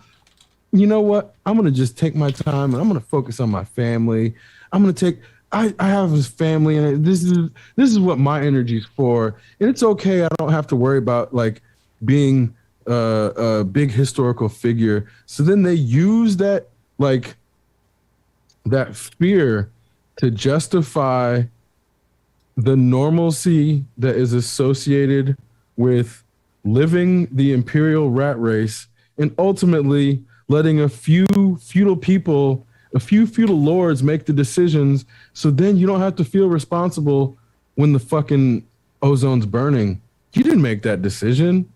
you know what? I'm going to just take my time and I'm going to focus on my family. I'm going to take, I have this family, and this is what my energy's for. And it's okay. I don't have to worry about like being a big historical figure. So then they use that, like, that fear to justify the normalcy that is associated with living the imperial rat race, and ultimately letting a few feudal people, a few feudal lords make the decisions. So then you don't have to feel responsible when the fucking ozone's burning. You didn't make that decision.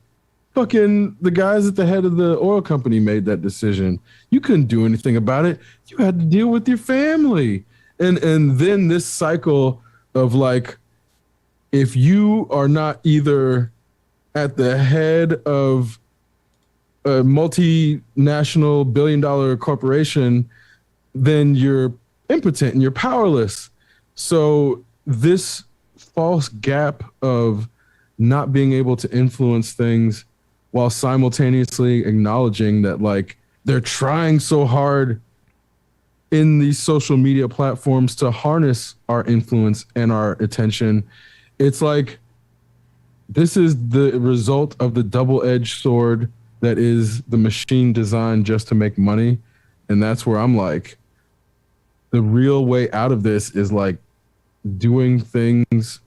Fucking the guys at the head of the oil company made that decision. You couldn't do anything about it. You had to deal with your family. And then this cycle of like, if you are not either at the head of a multinational billion-dollar corporation, then you're impotent and you're powerless. So this false gap of not being able to influence things while simultaneously acknowledging that like they're trying so hard in these social media platforms to harness our influence and our attention. It's like, this is the result of the double-edged sword that is the machine designed just to make money. And that's where I'm like, the real way out of this is like doing things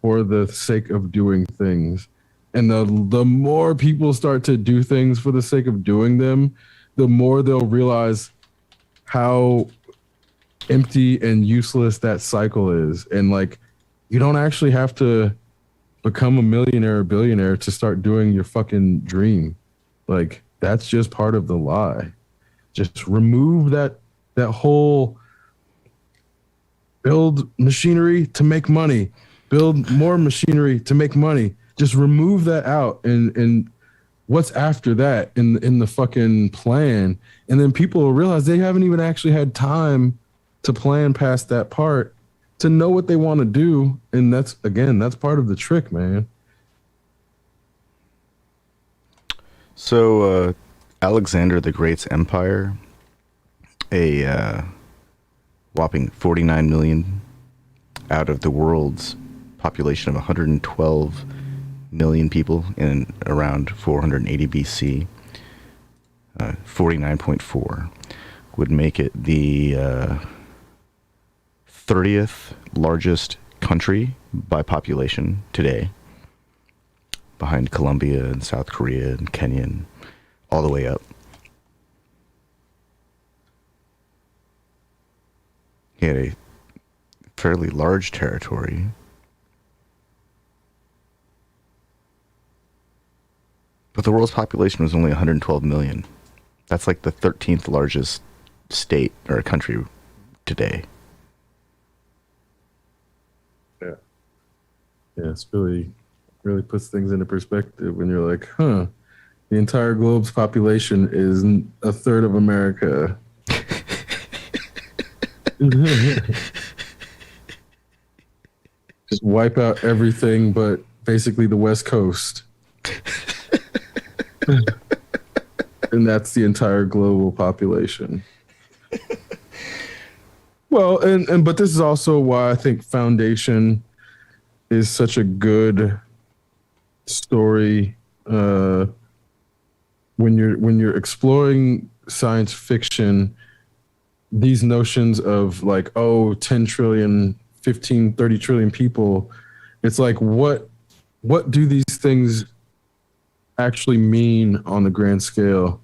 for the sake of doing things. And the more people start to do things for the sake of doing them, the more they'll realize how empty and useless that cycle is. And like, you don't actually have to become a millionaire or billionaire to start doing your fucking dream. Like, that's just part of the lie. Just remove that whole build machinery to make money, build more machinery to make money. Just remove that out, and what's after that in the fucking plan, and then people will realize they haven't even actually had time to plan past that part to know what they want to do, and that's part of the trick, man. So, Alexander the Great's empire, a whopping 49 million out of the world's population of 112 million people in around 480 BC, 49.4 would make it the 30th largest country by population today, behind Colombia and South Korea and Kenya and all the way up. He had a fairly large territory. But the world's population was only 112 million. That's like the 13th largest state or country today. Yeah. Yeah, it's really puts things into perspective when you're like, huh, the entire globe's population is a third of America. Just wipe out everything but basically the West Coast. And that's the entire global population. Well, and but this is also why I think Foundation is such a good story when you're exploring science fiction. These notions of like, oh, 10 trillion, 15, 30 trillion people, it's like, what do these things actually mean on the grand scale?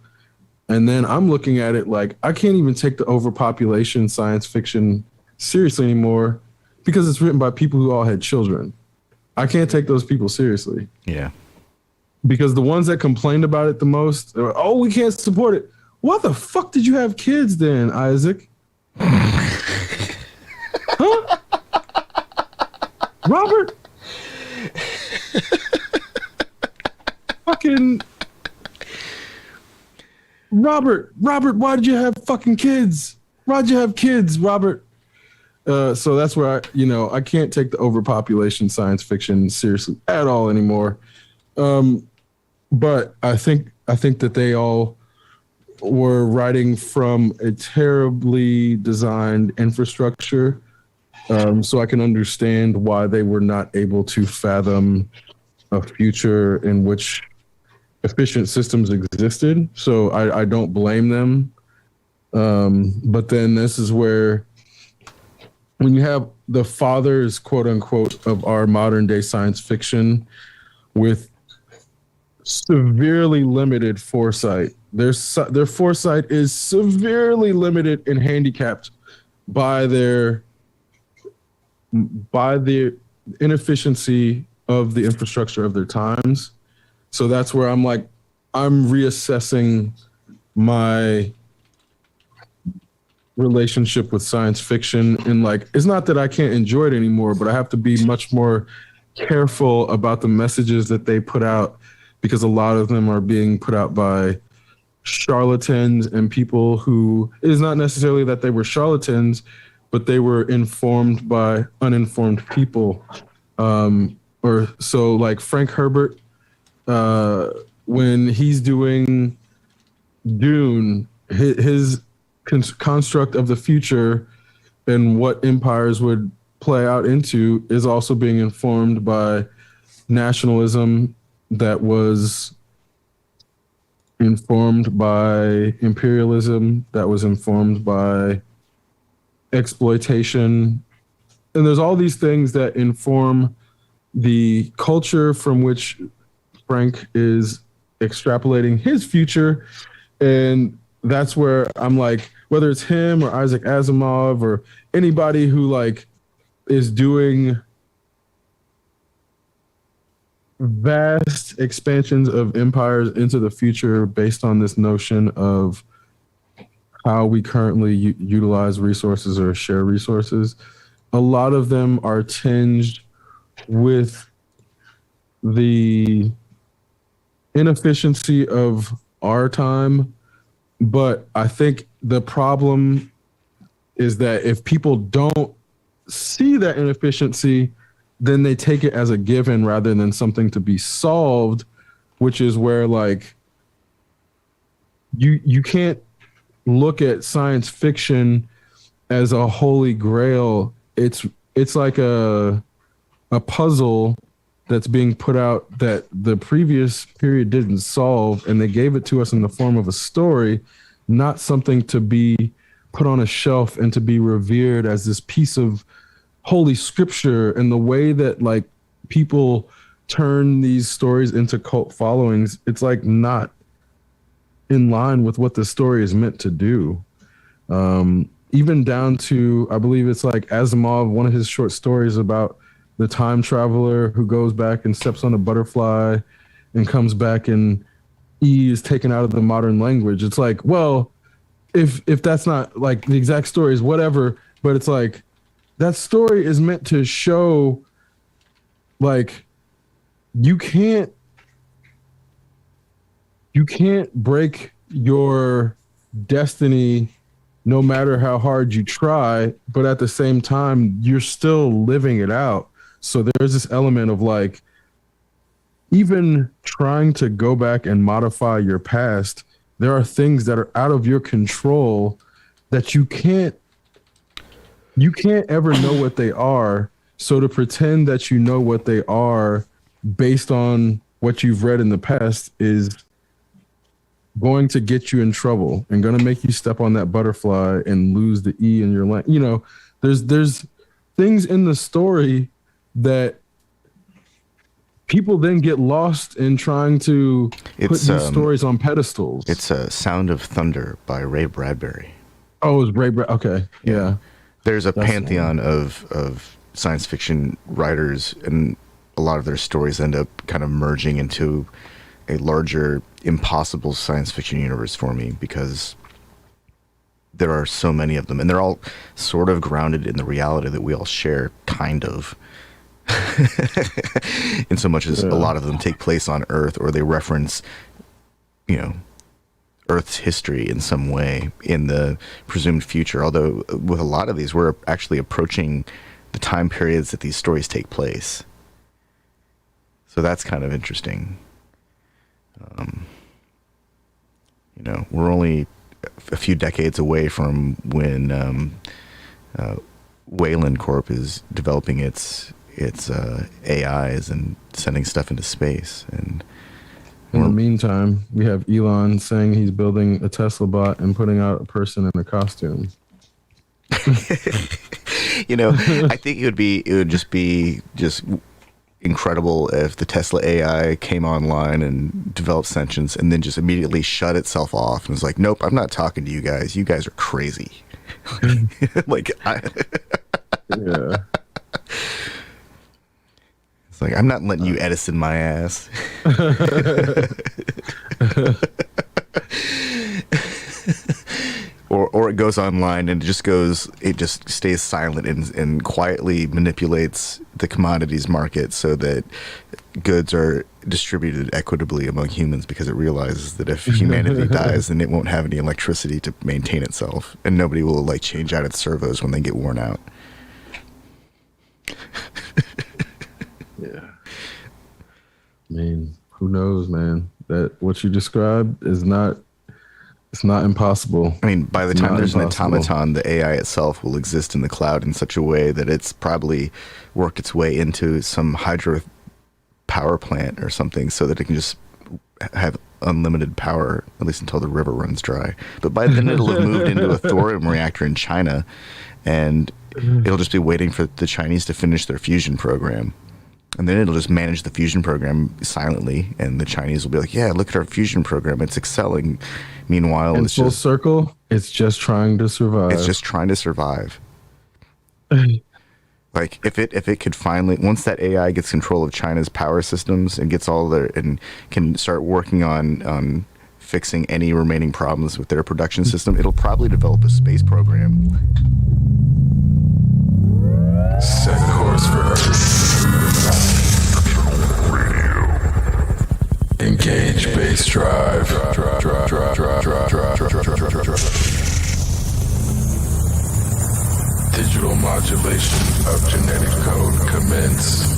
And then I'm looking at it like, I can't even take the overpopulation science fiction seriously anymore because it's written by people who all had children. I can't take those people seriously. Yeah. Because the ones that complained about it the most, are, oh, we can't support it. What the fuck did you have kids then, Isaac? Huh? Robert? Fucking Robert, why did you have fucking kids? Why'd you have kids, Robert? So that's where I can't take the overpopulation science fiction seriously at all anymore. But I think that they all were writing from a terribly designed infrastructure. So I can understand why they were not able to fathom a future in which efficient systems existed. So I don't blame them. But then this is where, when you have the fathers, quote unquote, of our modern day science fiction with severely limited foresight, their foresight is severely limited and handicapped by the inefficiency of the infrastructure of their times. So that's where I'm like, I'm reassessing my relationship with science fiction. And like, it's not that I can't enjoy it anymore, but I have to be much more careful about the messages that they put out, because a lot of them are being put out by charlatans and people who, it is not necessarily that they were charlatans, but they were informed by uninformed people. Or so like Frank Herbert, when he's doing Dune, his construct of the future and what empires would play out into is also being informed by nationalism that was informed by imperialism, that was informed by exploitation. And there's all these things that inform the culture from which Frank is extrapolating his future. And that's where I'm like, whether it's him or Isaac Asimov or anybody who like is doing vast expansions of empires into the future based on this notion of how we currently utilize resources or share resources, a lot of them are tinged with the inefficiency of our time. But I think the problem is that if people don't see that inefficiency, then they take it as a given rather than something to be solved, which is where like you can't look at science fiction as a holy grail. It's like a puzzle that's being put out that the previous period didn't solve, and they gave it to us in the form of a story, not something to be put on a shelf and to be revered as this piece of holy scripture. And the way that like people turn these stories into cult followings, it's like not in line with what the story is meant to do. Even down to, I believe it's like Asimov, one of his short stories about the time traveler who goes back and steps on a butterfly and comes back and E is taken out of the modern language. It's like, well, if that's not like the exact story is whatever, but it's like that story is meant to show like you can't break your destiny no matter how hard you try, but at the same time you're still living it out. So there's this element of like, even trying to go back and modify your past, there are things that are out of your control that you can't ever know what they are. So to pretend that you know what they are based on what you've read in the past is going to get you in trouble and going to make you step on that butterfly and lose the E in your language. You know, there's things in the story that people then get lost in trying to put these stories on pedestals. It's a Sound of Thunder by Ray Bradbury. Oh, it was Ray okay. Yeah. There's a pantheon of science fiction writers, and a lot of their stories end up kind of merging into a larger, impossible science fiction universe for me, because there are so many of them, and they're all sort of grounded in the reality that we all share, kind of. In so much as a lot of them take place on Earth, or they reference, you know, Earth's history in some way in the presumed future. Although with a lot of these, we're actually approaching the time periods that these stories take place. So that's kind of interesting. You know, we're only a few decades away from when Wayland Corp is developing its AIs and sending stuff into space. And in the meantime, we have Elon saying he's building a Tesla bot and putting out a person in a costume. You know, I think it would just be incredible if the Tesla AI came online and developed sentience and then just immediately shut itself off and was like, nope, I'm not talking to you guys. You guys are crazy. Like, yeah. It's like, I'm not letting you Edison my ass. Or it goes online and it just stays silent and quietly manipulates the commodities market so that goods are distributed equitably among humans, because it realizes that if humanity dies, then it won't have any electricity to maintain itself, and nobody will like change out its servos when they get worn out. Yeah. I mean, who knows, man? That what you described is not, it's not impossible. I mean, by the time there's an automaton, the AI itself will exist in the cloud in such a way that it's probably worked its way into some hydro power plant or something, so that it can just have unlimited power, at least until the river runs dry. But by then it'll have moved into a thorium reactor in China, and it'll just be waiting for the Chinese to finish their fusion program. And then it'll just manage the fusion program silently, and the Chinese will be like, yeah, look at our fusion program. It's excelling. Meanwhile, In it's full just circle, it's just trying to survive. it's just trying to survive. Like if it could finally, once that AI gets control of China's power systems and gets all their, and can start working on fixing any remaining problems with their production system, it'll probably develop a space program. Set course for Earth. Engage base drive. Digital modulation of genetic code commence.